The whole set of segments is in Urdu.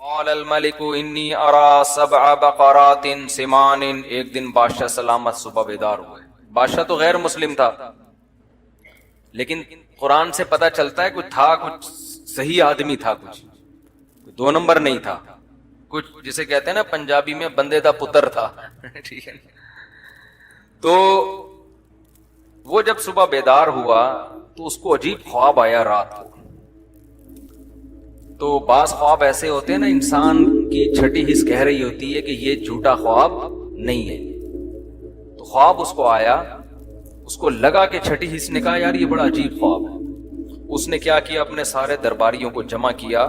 قال الملك انی ارى سبع بقرات سمان. ایک دن بادشاہ سلامت صبح بیدار ہوئے. بادشاہ تو غیر مسلم تھا لیکن قرآن سے پتہ چلتا ہے کچھ تھا, کچھ صحیح آدمی تھا, کچھ دو نمبر نہیں تھا, کچھ جسے کہتے ہیں نا پنجابی میں بندے دا پتر تھا. ٹھیک ہے. تو وہ جب صبح بیدار ہوا تو اس کو عجیب خواب آیا رات کو. تو بعض خواب ایسے ہوتے ہیں نا, انسان کی چھٹی حس کہہ رہی ہوتی ہے کہ یہ جھوٹا خواب نہیں ہے. تو خواب اس کو آیا, اس کو لگا کہ چھٹی حس نے کہا یار یہ بڑا عجیب خواب ہے. اس نے کیا کیا, اپنے سارے درباریوں کو جمع کیا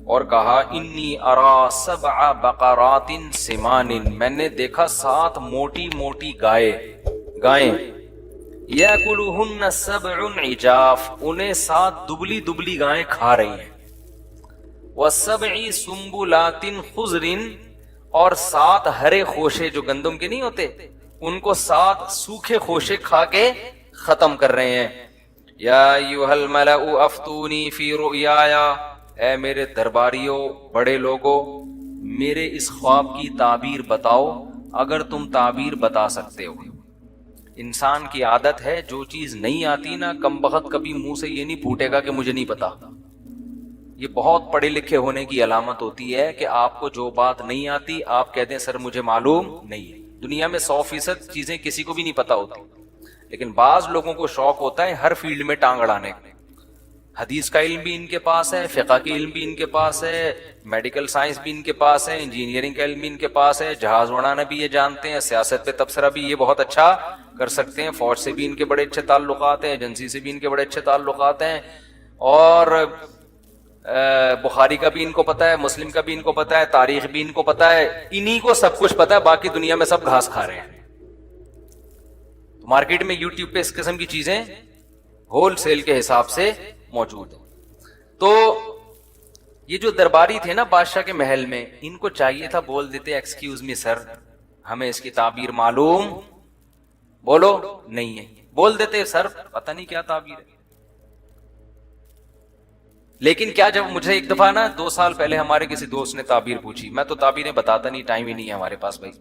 اور کہا انی ارا سبع بقرات سمان. میں نے دیکھا 7 موٹی موٹی گائیں, یاکلہن سبع عجاف, انہیں 7 دبلی دبلی گائیں کھا رہی ہیں. وَسَبْعِ سُنبُلَاتٍ خُضْرٍ, اور 7 ہرے خوشے جو گندم کے نہیں ہوتے ان کو 7 سوکھے خوشے کھا کے ختم کر رہے ہیں. یا ایھا الملأ افتونی فی رؤیایا, اے میرے درباریوں بڑے لوگوں میرے اس خواب کی تعبیر بتاؤ اگر تم تعبیر بتا سکتے ہو. انسان کی عادت ہے جو چیز نہیں آتی نا, کم بخت کبھی منہ سے یہ نہیں پھوٹے گا کہ مجھے نہیں پتا. یہ بہت پڑھے لکھے ہونے کی علامت ہوتی ہے کہ آپ کو جو بات نہیں آتی آپ کہتے ہیں سر مجھے معلوم نہیں ہے. دنیا میں 100% چیزیں کسی کو بھی نہیں پتا ہوتی, لیکن بعض لوگوں کو شوق ہوتا ہے ہر فیلڈ میں ٹانگ اڑانے کا. حدیث کا علم بھی ان کے پاس ہے, فقہ کی علم بھی ان کے پاس ہے, میڈیکل سائنس بھی ان کے پاس ہے, انجینئرنگ کا علم بھی ان کے پاس ہے, جہاز اڑانا بھی یہ جانتے ہیں, سیاست پہ تبصرہ بھی یہ بہت اچھا کر سکتے ہیں, فوج سے بھی ان کے بڑے اچھے تعلقات ہیں, ایجنسی سے بھی ان کے بڑے اچھے تعلقات ہیں, اور بخاری کا بھی ان کو پتا ہے, مسلم کا بھی ان کو پتا ہے, تاریخ بھی ان کو پتا ہے, انہی کو سب کچھ پتا ہے, باقی دنیا میں سب گھاس کھا رہے ہیں. مارکیٹ میں یوٹیوب پہ اس قسم کی چیزیں ہول سیل کے حساب سے موجود ہیں. تو یہ جو درباری تھے نا بادشاہ کے محل میں, ان کو چاہیے تھا بول دیتے ایکسکیوز می سر ہمیں اس کی تعبیر معلوم بولو نہیں ہے, بول دیتے سر پتہ نہیں کیا تعبیر ہے. لیکن کیا جب مجھے ایک دفعہ نا 2 سال پہلے ہمارے کسی دوست نے تعبیر پوچھی, میں تو تعبیریں بتاتا نہیں, ٹائم ہی نہیں ہے ہمارے پاس بھائی.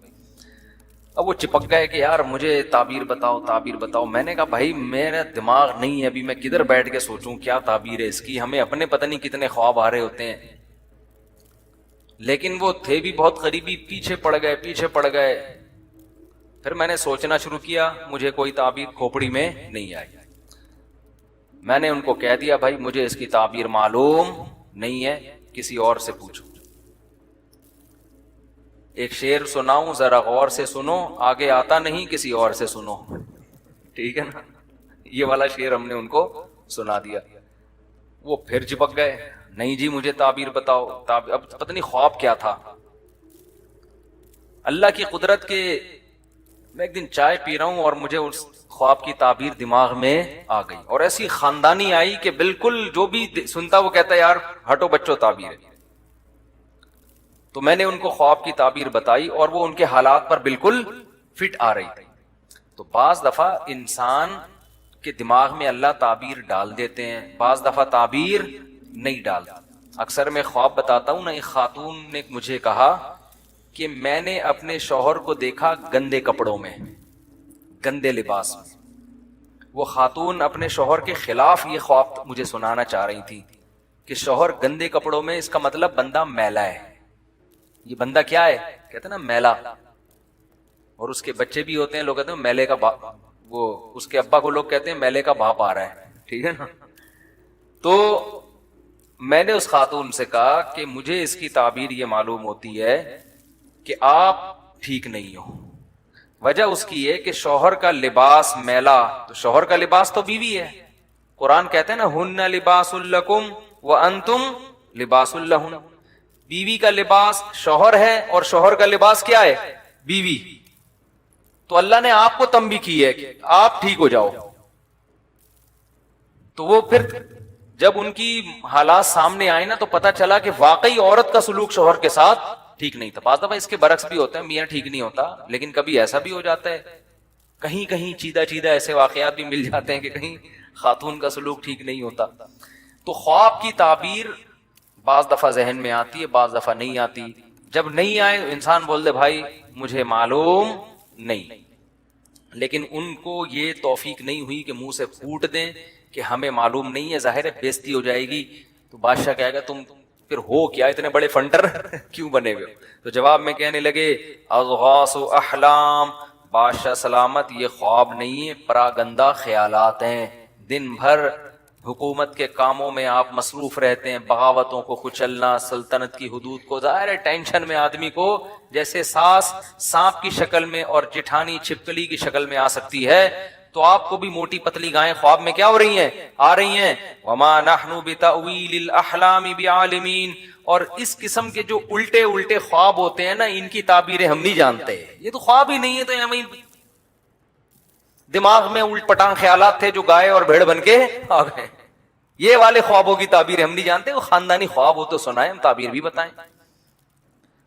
اب وہ چپک گئے کہ یار مجھے تعبیر بتاؤ تعبیر بتاؤ. میں نے کہا بھائی میرا دماغ نہیں ہے ابھی, میں کدھر بیٹھ کے سوچوں کیا تعبیر ہے اس کی, ہمیں اپنے پتہ نہیں کتنے خواب آ رہے ہوتے ہیں. لیکن وہ تھے بھی بہت قریبی, پیچھے پڑ گئے. پھر میں نے سوچنا شروع کیا, مجھے کوئی تعبیر کھوپڑی میں نہیں آئی. میں نے ان کو کہہ دیا بھائی مجھے اس کی تعبیر معلوم نہیں ہے, کسی اور سے پوچھو. ایک شعر سناؤں ذرا غور سے سنو, آگے آتا نہیں کسی اور سے سنو. ٹھیک ہے نا, یہ والا شعر ہم نے ان کو سنا دیا. وہ پھر چپک گئے, نہیں جی مجھے تعبیر بتاؤ. اب پتہ نہیں خواب کیا تھا. اللہ کی قدرت کے میں ایک دن چائے پی رہا ہوں اور مجھے اس خواب کی تعبیر دماغ میں آ گئی, اور ایسی خاندانی آئی کہ بالکل جو بھی سنتا وہ کہتا ہے یار ہٹو بچوں تعبیر ہے. تو میں نے ان کو خواب کی تعبیر بتائی اور وہ ان کے حالات پر بالکل فٹ آ رہی تھی. تو بعض دفعہ انسان کے دماغ میں اللہ تعبیر ڈال دیتے ہیں, بعض دفعہ تعبیر نہیں ڈالتا. اکثر میں خواب بتاتا ہوں نا, ایک خاتون نے مجھے کہا کہ میں نے اپنے شوہر کو دیکھا گندے کپڑوں میں, گندے لباس میں. وہ خاتون اپنے شوہر کے خلاف یہ خواب مجھے سنانا چاہ رہی تھی کہ شوہر گندے کپڑوں میں, اس کا مطلب بندہ میلا ہے. یہ بندہ کیا ہے کہتے ہیں نا میلا, اور اس کے بچے بھی ہوتے ہیں, لوگ کہتے ہیں میلے کا باپ, وہ اس کے ابا کو لوگ کہتے ہیں میلے کا باپ آ رہا ہے. ٹھیک ہے نا. تو میں نے اس خاتون سے کہا کہ مجھے اس کی تعبیر یہ معلوم ہوتی ہے کہ آپ ٹھیک نہیں ہو. وجہ اس کی ہے کہ شوہر کا لباس میلا, تو شوہر کا لباس تو بیوی ہے. قرآن کہتے ہیں نا ہن لباس لکم وانتم لباس لہن, بیوی کا لباس شوہر ہے اور شوہر کا لباس کیا ہے بیوی. تو اللہ نے آپ کو تنبیہ کی ہے کہ آپ ٹھیک ہو جاؤ. تو وہ پھر جب ان کی حالات سامنے آئے نا تو پتا چلا کہ واقعی عورت کا سلوک شوہر کے ساتھ ٹھیک نہیں تھا. بعض دفعہ اس کے برعکس بھی ہوتا ہے, میاں ٹھیک نہیں ہوتا, لیکن کبھی ایسا بھی ہو جاتا ہے, کہیں کہیں چیدہ ایسے واقعات بھی مل جاتے ہیں کہ کہیں خاتون کا سلوک ٹھیک نہیں ہوتا. تو خواب کی تعبیر بعض دفعہ ذہن میں آتی ہے، بعض دفعہ نہیں آتی. جب نہیں آئے انسان بول دے بھائی مجھے معلوم نہیں. لیکن ان کو یہ توفیق نہیں ہوئی کہ منہ سے پھوٹ دیں کہ ہمیں معلوم نہیں ہے، ظاہر ہے بےزتی ہو جائے گی. تو بادشاہ کہے گا تم پھر ہو کیا اتنے بڑے فنٹر کیوں بنے ہوئے؟ تو جواب میں کہنے لگے اضغاث احلام، بادشاہ سلامت یہ خواب نہیں ہے، پراگندہ خیالات ہیں. دن بھر حکومت کے کاموں میں آپ مصروف رہتے ہیں، بغاوتوں کو کچلنا، سلطنت کی حدود کو، ظاہر ہے ٹینشن میں آدمی کو جیسے ساس سانپ کی شکل میں اور جٹھانی چھپکلی کی شکل میں آ سکتی ہے، تو آپ کو بھی موٹی پتلی گائیں خواب میں کیا ہو رہی ہیں؟ آ رہی ہیں. وما نحن بتأویل الاحلام بعالمین، اور اس قسم کے جو الٹے الٹے خواب ہوتے ہیں نا ان کی تعبیریں ہم نہیں جانتے. یہ تو خواب ہی نہیں ہے، تو ہمیں دماغ میں الٹ پٹانگ خیالات تھے جو گائے اور بھیڑ بن کے آ گئے. یہ والے خوابوں کی تعبیر ہم نہیں جانتے، وہ خاندانی خواب ہو تو سنائیں، ہم تعبیر بھی بتائیں.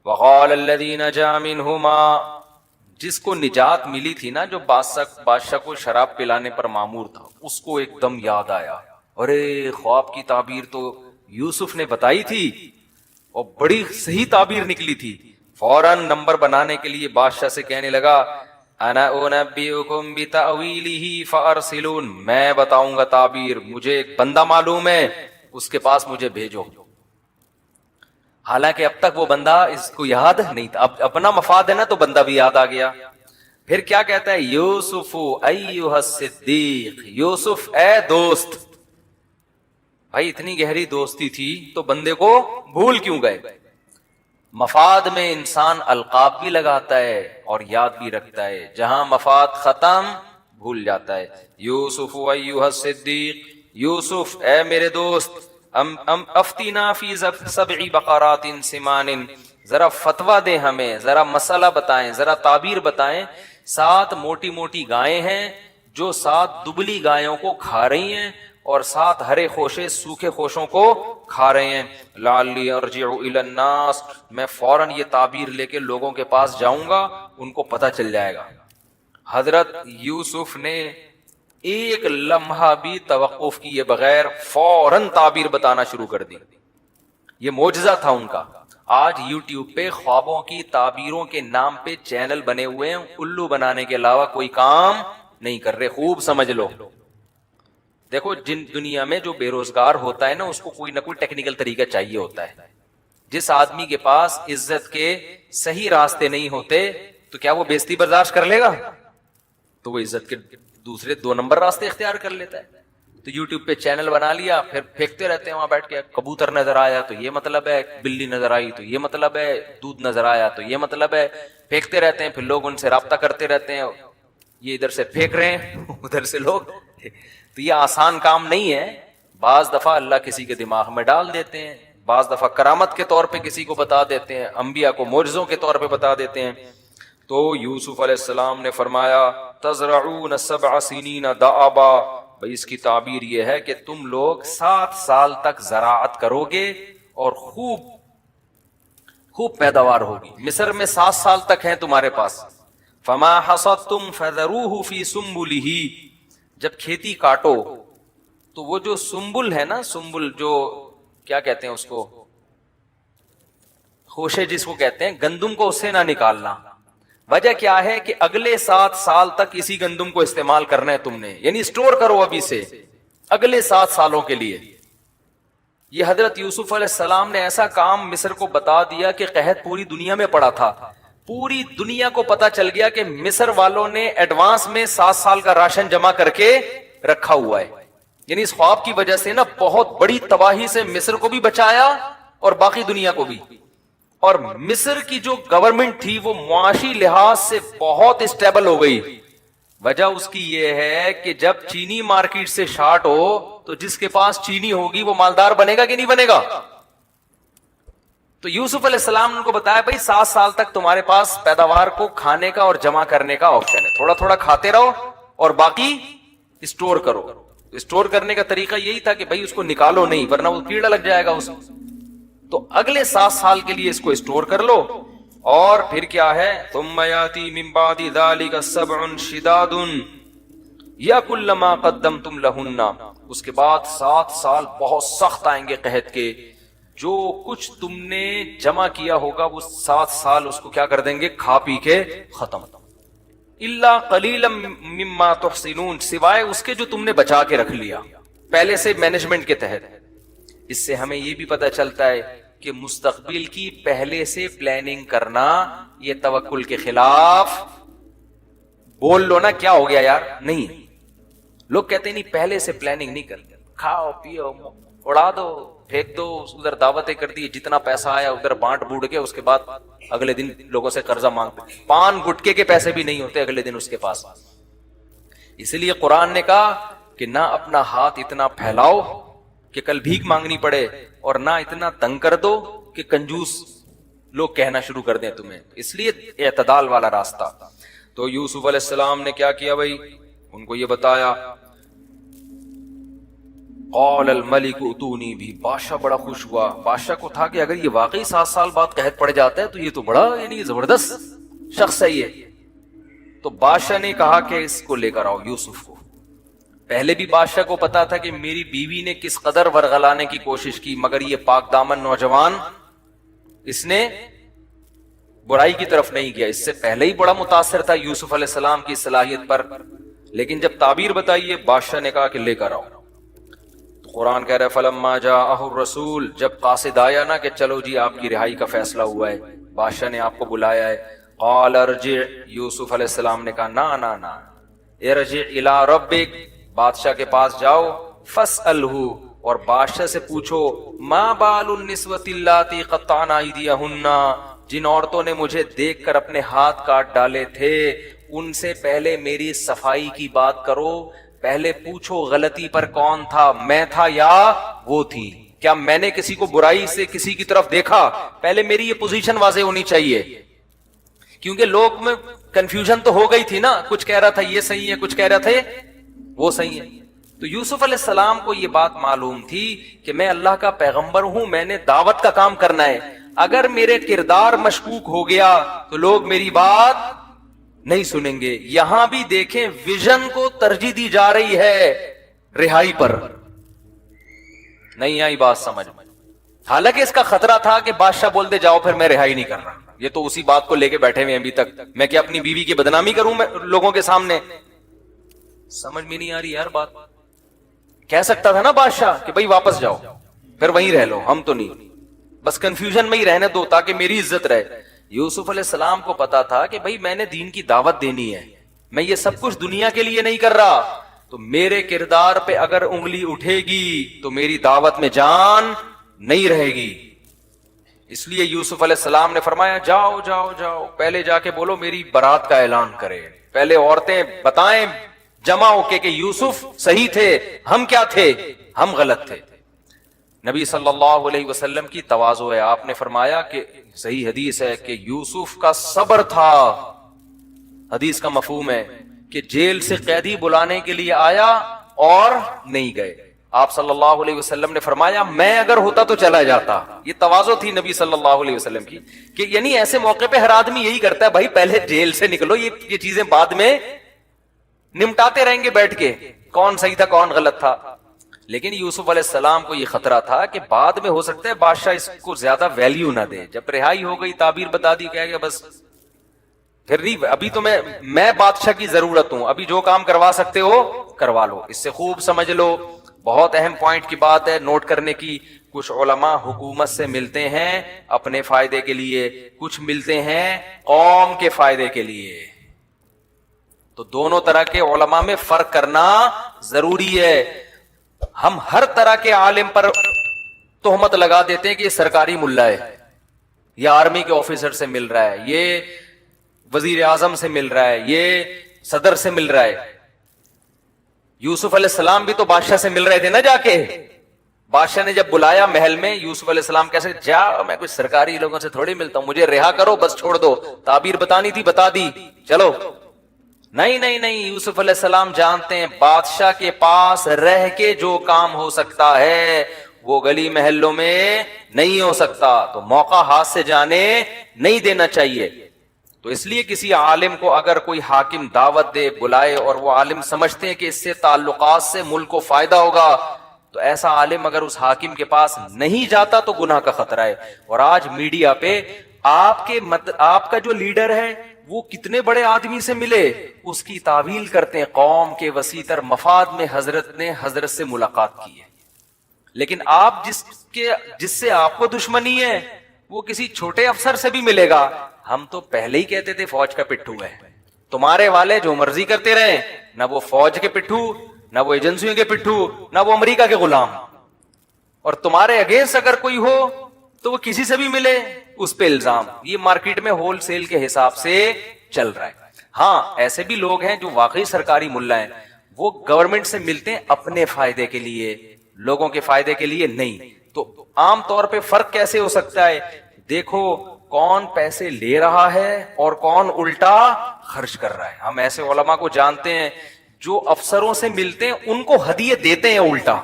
وقال الذي نجا منهما، جس کو نجات ملی تھی نا، جو بادشاہ کو شراب پلانے پر مامور تھا، اس کو ایک دم یاد آیا، ارے خواب کی تعبیر تو یوسف نے بتائی تھی اور بڑی صحیح تعبیر نکلی تھی. فوراً نمبر بنانے کے لیے بادشاہ سے کہنے لگا انا انبئکم بتأویلہ فارسلون، میں بتاؤں گا تعبیر، مجھے ایک بندہ معلوم ہے، اس کے پاس مجھے بھیجو. حالانکہ اب تک وہ بندہ اس کو یاد نہیں تھا، اب اپنا مفاد ہے نا تو بندہ بھی یاد آ گیا. پھر کیا کہتا ہے؟ یوسف ایھا الصدیق، یوسف اے دوست. بھائی اتنی گہری دوستی تھی تو بندے کو بھول کیوں گئے؟ مفاد میں انسان القاب بھی لگاتا ہے اور یاد بھی رکھتا ہے، جہاں مفاد ختم بھول جاتا ہے. یوسف ایھا الصدیق، یوسف اے میرے دوست، افتینا فی سبع بقرات سمان، ذرا فتویٰ دیں ہمیں، ذرا مسئلہ بتائیں، ذرا تعبیر بتائیں. 7 موٹی موٹی گائیں ہیں جو 7 دبلی گایوں کو کھا رہی ہیں اور 7 ہرے خوشے سوکھے خوشوں کو کھا رہے ہیں. لعلی ارجع الی الناس، میں فوراً یہ تعبیر لے کے لوگوں کے پاس جاؤں گا، ان کو پتہ چل جائے گا. حضرت یوسف نے ایک لمحہ بھی توقف کیے بغیر فوراً تعبیر بتانا شروع کر دی. یہ معجزہ تھا ان کا. آج یوٹیوب پہ خوابوں کی تعبیروں کے نام پہ چینل بنے ہوئے ہیں، الو بنانے کے علاوہ کوئی کام نہیں کر رہے. خوب سمجھ لو. دیکھو جن دنیا میں جو بے روزگار ہوتا ہے نا، اس کو کوئی نہ کوئی ٹیکنیکل طریقہ چاہیے ہوتا ہے. جس آدمی کے پاس عزت کے صحیح راستے نہیں ہوتے تو کیا وہ بےزتی برداشت کر لے گا؟ تو وہ عزت کے دوسرے 2 نمبر راستے اختیار کر لیتا ہے. تو یوٹیوب پہ چینل بنا لیا، پھر پھینکتے رہتے ہیں وہاں بیٹھ کے. کبوتر نظر آیا تو یہ مطلب ہے، بلی نظر آئی تو یہ مطلب ہے، دودھ نظر آیا تو یہ مطلب ہے. پھینکتے رہتے ہیں، پھر لوگ ان سے رابطہ کرتے رہتے ہیں. یہ ادھر سے پھینک رہے ہیں، ادھر سے لوگ. تو یہ آسان کام نہیں ہے. بعض دفعہ اللہ کسی کے دماغ میں ڈال دیتے ہیں، بعض دفعہ کرامت کے طور پہ کسی کو بتا دیتے ہیں، انبیاء کو معجزوں کے طور پہ بتا دیتے ہیں. تو یوسف علیہ السلام نے فرمایا تزرعون 7 سنین دأبا، بھئی اس کی تعبیر یہ ہے کہ تم لوگ 7 سال تک زراعت کرو گے اور خوب پیداوار ہوگی. مصر میں 7 سال تک ہیں تمہارے پاس. فما حصدتم فذروه فی سنبلہ، جب کھیتی کاٹو تو وہ جو سنبل ہے نا، سنبل جو کیا کہتے ہیں اس کو، خوشے جس کو کہتے ہیں، گندم کو اس سے نہ نکالنا. وجہ کیا ہے کہ اگلے 7 سال تک اسی گندم کو استعمال کرنا ہے تم نے، یعنی اسٹور کرو ابھی سے اگلے 7 سالوں کے لیے. یہ حضرت یوسف علیہ السلام نے ایسا کام مصر کو بتا دیا کہ قحط پوری دنیا میں پڑا تھا. پوری دنیا کو پتا چل گیا کہ مصر والوں نے ایڈوانس میں 7 سال کا راشن جمع کر کے رکھا ہوا ہے. یعنی اس خواب کی وجہ سے نا بہت بڑی تباہی سے مصر کو بھی بچایا اور باقی دنیا کو بھی. اور مصر کی جو گورنمنٹ تھی وہ معاشی لحاظ سے بہت اسٹیبل ہو گئی. وجہ اس کی یہ ہے کہ جب چینی مارکیٹ سے شارٹ ہو تو جس کے پاس چینی ہوگی وہ مالدار بنے گا کہ نہیں بنے گا. تو یوسف علیہ السلام نے ان کو بتایا بھائی 7 سال تک تمہارے پاس پیداوار کو کھانے کا اور جمع کرنے کا آپشن ہے. تھوڑا تھوڑا کھاتے رہو اور باقی اسٹور کرو. اسٹور کرنے کا طریقہ یہی تھا کہ بھائی اس کو نکالو نہیں ورنہ وہ کیڑا لگ جائے گا اس. تو اگلے 7 سال کے لیے اس کو اسٹور کر لو. اور پھر کیا ہے، ثم یاتی من بعد ذلک 7 شداد یاکل ما قدمتم لہن، اس کے بعد 7 سال بہت سخت آئیں گے قحط کے. جو کچھ تم نے جمع کیا ہوگا وہ 7 سال اس کو کیا کر دیں گے؟ کھا پی کے ختم. الا قلیلا مما تحسنون، سوائے اس کے جو تم نے بچا کے رکھ لیا پہلے سے مینجمنٹ کے تحت. اس سے ہمیں یہ بھی پتہ چلتا ہے کہ مستقبل کی پہلے سے پلاننگ کرنا یہ توکل کے خلاف. بول لو نا کیا ہو گیا یار، نہیں. لوگ کہتے ہیں نہیں پہلے سے پلاننگ نہیں کرتے، کھاؤ پیو اڑا دو پھینک دو، ادھر دعوتیں کر دی، جتنا پیسہ آیا ادھر بانٹ بوٹ کے اس کے بعد اگلے دن لوگوں سے قرضہ مانگتے، پان گٹکے کے پیسے بھی نہیں ہوتے اگلے دن اس کے پاس. اس لیے قرآن نے کہا کہ نہ اپنا ہاتھ اتنا پھیلاؤ کہ کل بھیک مانگنی پڑے، اور نہ اتنا تنگ کر دو کہ کنجوس لوگ کہنا شروع کر دیں تمہیں. اس لیے اعتدال والا راستہ. تو یوسف علیہ السلام نے کیا کیا بھائی؟ ان کو یہ بتایا. قال الملک اتونی بھی، بادشاہ بڑا خوش ہوا. بادشاہ کو تھا کہ اگر یہ واقعی 7 سال بعد قحط پڑ جاتا ہے تو یہ تو بڑا یعنی زبردست شخص ہے یہ. تو بادشاہ نے کہا کہ اس کو لے کر آؤ یوسف کو. پہلے بھی بادشاہ کو پتا تھا کہ میری بیوی نے کس قدر ورغلانے کی کوشش کی، مگر یہ پاک دامن نوجوان اس نے برائی کی طرف نہیں گیا. اس سے پہلے ہی بڑا متاثر تھا یوسف علیہ السلام کی صلاحیت پر، لیکن جب تعبیر بتائیے بادشاہ نے کہا کہ لے کر آؤ. تو قرآن کہہ رہا ہے فلما جاءہ الرسول، جب قاصد آیا نا کہ چلو جی آپ کی رہائی کا فیصلہ ہوا ہے، بادشاہ نے آپ کو بلایا ہے. قال ارجع، یوسف علیہ السلام نے کہا نا ارجع الی ربک، بادشاہ کے پاس جاؤ. فاسألہ، اور بادشاہ سے پوچھو ما بال النسوۃ اللاتی قطعن ایدیہن، جن عورتوں نے مجھے دیکھ کر اپنے ہاتھ کاٹ ڈالے تھے ان سے پہلے میری صفائی کی بات کرو. پہلے پوچھو غلطی پر کون تھا، میں تھا یا وہ تھی؟ کیا میں نے کسی کو برائی سے کسی کی طرف دیکھا؟ پہلے میری یہ پوزیشن واضح ہونی چاہیے، کیونکہ لوگ میں کنفیوژن تو ہو گئی تھی نا، کچھ کہہ رہا تھا یہ صحیح ہے، کچھ کہہ رہا تھا وہ صحیح ہے. تو یوسف علیہ السلام کو یہ بات معلوم تھی کہ میں اللہ کا پیغمبر ہوں، میں نے دعوت کا کام کرنا ہے. اگر میرے کردار مشکوک ہو گیا تو لوگ میری بات نہیں سنیں گے. یہاں بھی دیکھیں ویژن کو ترجیح دی جا رہی ہے رہائی پر. نہیں آئی بات سمجھ میں؟ حالانکہ اس کا خطرہ تھا کہ بادشاہ بول دے جاؤ پھر میں رہائی نہیں کر رہا. یہ تو اسی بات کو لے کے بیٹھے ہوئے ابھی تک، میں کیا اپنی بیوی کی بدنامی کروں میں لوگوں کے سامنے؟ سمجھ میں نہیں آ رہی یار بات. کہہ سکتا تھا نا بادشاہ کہ بھائی واپس جاؤ پھر وہیں رہ لو، ہم تو نہیں، بس کنفیوژن میں ہی رہنے دو تاکہ میری عزت رہے. یوسف علیہ السلام کو پتا تھا کہ بھائی میں نے دین کی دعوت دینی ہے، میں یہ سب کچھ دنیا کے لیے نہیں کر رہا، تو میرے کردار پہ اگر انگلی اٹھے گی تو میری دعوت میں جان نہیں رہے گی. اس لیے یوسف علیہ السلام نے فرمایا جاؤ جاؤ جاؤ، پہلے جا کے بولو میری برات کا اعلان کرے. پہلے عورتیں بتائیں جمع ہو کے کہ یوسف صحیح تھے، ہم کیا تھے؟ ہم غلط تھے. نبی صلی اللہ علیہ وسلم کی تواضع ہے، آپ نے فرمایا کہ صحیح حدیث ہے کہ یوسف کا صبر تھا. حدیث کا مفہوم ہے کہ جیل سے قیدی بلانے کے لیے آیا اور نہیں گئے. آپ صلی اللہ علیہ وسلم نے فرمایا میں اگر ہوتا تو چلا جاتا. یہ تواضع تھی نبی صلی اللہ علیہ وسلم کی کہ یعنی ایسے موقع پہ ہر آدمی یہی کرتا ہے، بھائی پہلے جیل سے نکلو، یہ چیزیں بعد میں نمٹاتے رہیں گے بیٹھ کے، کون صحیح تھا کون غلط تھا. لیکن یوسف علیہ السلام کو یہ خطرہ تھا کہ بعد میں ہو سکتا ہے بادشاہ اس کو زیادہ ویلیو نہ دے. جب رہائی ہو گئی، تعبیر بتا دی، کہہ گیا بس پھر نہیں، ابھی تو میں بادشاہ کی ضرورت ہوں، ابھی جو کام کروا سکتے ہو کروا لو. اس سے خوب سمجھ لو، بہت اہم پوائنٹ کی بات ہے نوٹ کرنے کی. کچھ علماء حکومت سے ملتے ہیں اپنے فائدے کے لیے، کچھ ملتے ہیں قوم کے فائدے کے لیے. تو دونوں طرح کے علماء میں فرق کرنا ضروری ہے. ہم ہر طرح کے عالم پر تہمت لگا دیتے ہیں کہ یہ سرکاری ملا ہے، یہ آرمی کے آفیسر سے مل رہا ہے، یہ وزیر اعظم سے مل رہا ہے، یہ صدر سے مل رہا ہے. یوسف علیہ السلام بھی تو بادشاہ سے مل رہے تھے نا جا کے. بادشاہ نے جب بلایا محل میں، یوسف علیہ السلام کیسے جا، میں کچھ سرکاری لوگوں سے تھوڑی ملتا ہوں، مجھے رہا کرو بس، چھوڑ دو، تعبیر بتانی تھی بتا دی چلو. نہیں نہیں نہیں، یوسف علیہ السلام جانتے ہیں بادشاہ کے پاس رہ کے جو کام ہو سکتا ہے وہ گلی محلوں میں نہیں ہو سکتا. تو موقع ہاتھ سے جانے نہیں دینا چاہیے. تو اس لیے کسی عالم کو اگر کوئی حاکم دعوت دے، بلائے، اور وہ عالم سمجھتے ہیں کہ اس سے تعلقات سے ملک کو فائدہ ہوگا، تو ایسا عالم اگر اس حاکم کے پاس نہیں جاتا تو گناہ کا خطرہ ہے. اور آج میڈیا پہ آپ کا جو لیڈر ہے وہ کتنے بڑے آدمی سے ملے اس کی تعویل کرتے ہیں, قوم کے وسیع تر مفاد میں حضرت نے حضرت سے ملاقات کی ہے. لیکن آپ جس سے آپ کو دشمنی ہے وہ کسی چھوٹے افسر سے بھی ملے گا. ہم تو پہلے ہی کہتے تھے فوج کا پٹھو ہے, تمہارے والے جو مرضی کرتے رہے, نہ وہ فوج کے پٹھو, نہ وہ ایجنسیوں کے پٹھو, نہ وہ امریکہ کے غلام. اور تمہارے اگینسٹ اگر کوئی ہو تو وہ کسی سے بھی ملے اس پہ الزام. یہ مارکیٹ میں ہول سیل کے حساب سے چل رہا ہے. ہاں ایسے بھی لوگ ہیں جو واقعی سرکاری ملا ہیں, وہ گورنمنٹ سے ملتے ہیں اپنے فائدے کے لیے, لوگوں کے فائدے کے لیے نہیں. تو عام طور پہ فرق کیسے ہو سکتا ہے؟ دیکھو کون پیسے لے رہا ہے اور کون الٹا خرچ کر رہا ہے. ہم ایسے علماء کو جانتے ہیں جو افسروں سے ملتے ہیں ان کو ہدیے دیتے ہیں الٹا.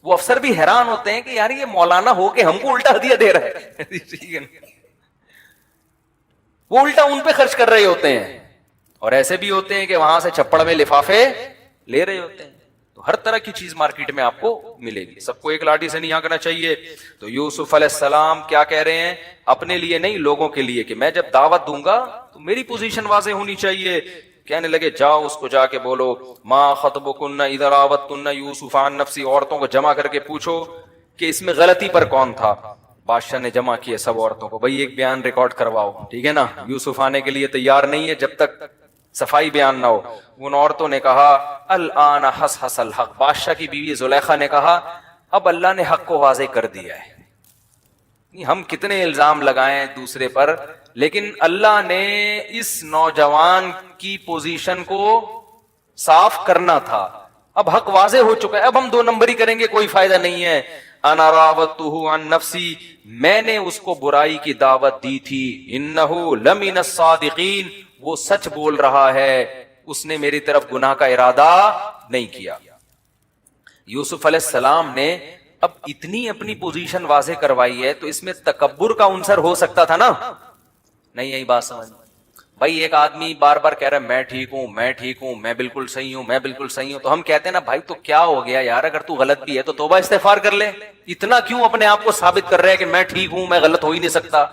وہ افسر بھی حیران ہوتے ہیں کہ یار یہ مولانا ہو کے ہم کو الٹا ہدیہ دے رہا ہے. وہ الٹا ان پہ خرچ کر رہے ہوتے ہیں. اور ایسے بھی ہوتے ہیں کہ وہاں سے چھپڑ میں لفافے لے رہے ہوتے ہیں. تو ہر طرح کی چیز مارکیٹ میں آپ کو ملے گی, سب کو ایک لاٹھی سے نہیں ہانکنا چاہیے. تو یوسف علیہ السلام کیا کہہ رہے ہیں؟ اپنے لیے نہیں, لوگوں کے لیے, کہ میں جب دعوت دوں گا تو میری پوزیشن واضح ہونی چاہیے. کہنے لگے جاؤ اس کو جا کے بولو ما خطبکن اذا راوتن یوسف عن نفسی, عورتوں کو جمع کر کے پوچھو کہ اس میں غلطی پر کون تھا. بادشاہ نے جمع کیے سب عورتوں کو, بھائی ایک بیان ریکارڈ کرواؤ, ٹھیک ہے نا. یوسف آنے کے لیے تیار نہیں ہے جب تک صفائی بیان نہ ہو. ان عورتوں نے کہا الآن حس الحق, بادشاہ کی بیوی زلیخا نے کہا اب اللہ نے حق کو واضح کر دیا ہے. ہم کتنے الزام لگائیں دوسرے پر, لیکن اللہ نے اس نوجوان کی پوزیشن کو صاف کرنا تھا. اب حق واضح ہو چکا ہے, اب ہم دو نمبری کریں گے کوئی فائدہ نہیں ہے. انا راودتہ عن نفسی, میں نے اس کو برائی کی دعوت دی تھی. انہ لمن الصادقین, وہ سچ بول رہا ہے, اس نے میری طرف گناہ کا ارادہ نہیں کیا. یوسف علیہ السلام نے اب اتنی اپنی پوزیشن واضح کروائی ہے تو اس میں تکبر کا عنصر ہو سکتا تھا نا, نہیں. یہی بات سمجھ بھائی, ایک آدمی بار بار کہہ رہا ہے میں ٹھیک ہوں, میں ٹھیک ہوں, میں بالکل صحیح ہوں, میں بالکل صحیح ہوں, تو ہم کہتے ہیں نا بھائی تو کیا ہو گیا یار, اگر تو غلط بھی ہے تو توبہ استغفار کر لے. اتنا کیوں اپنے آپ کو ثابت کر رہے ہیں کہ میں ٹھیک ہوں, میں غلط ہو ہی نہیں سکتا؟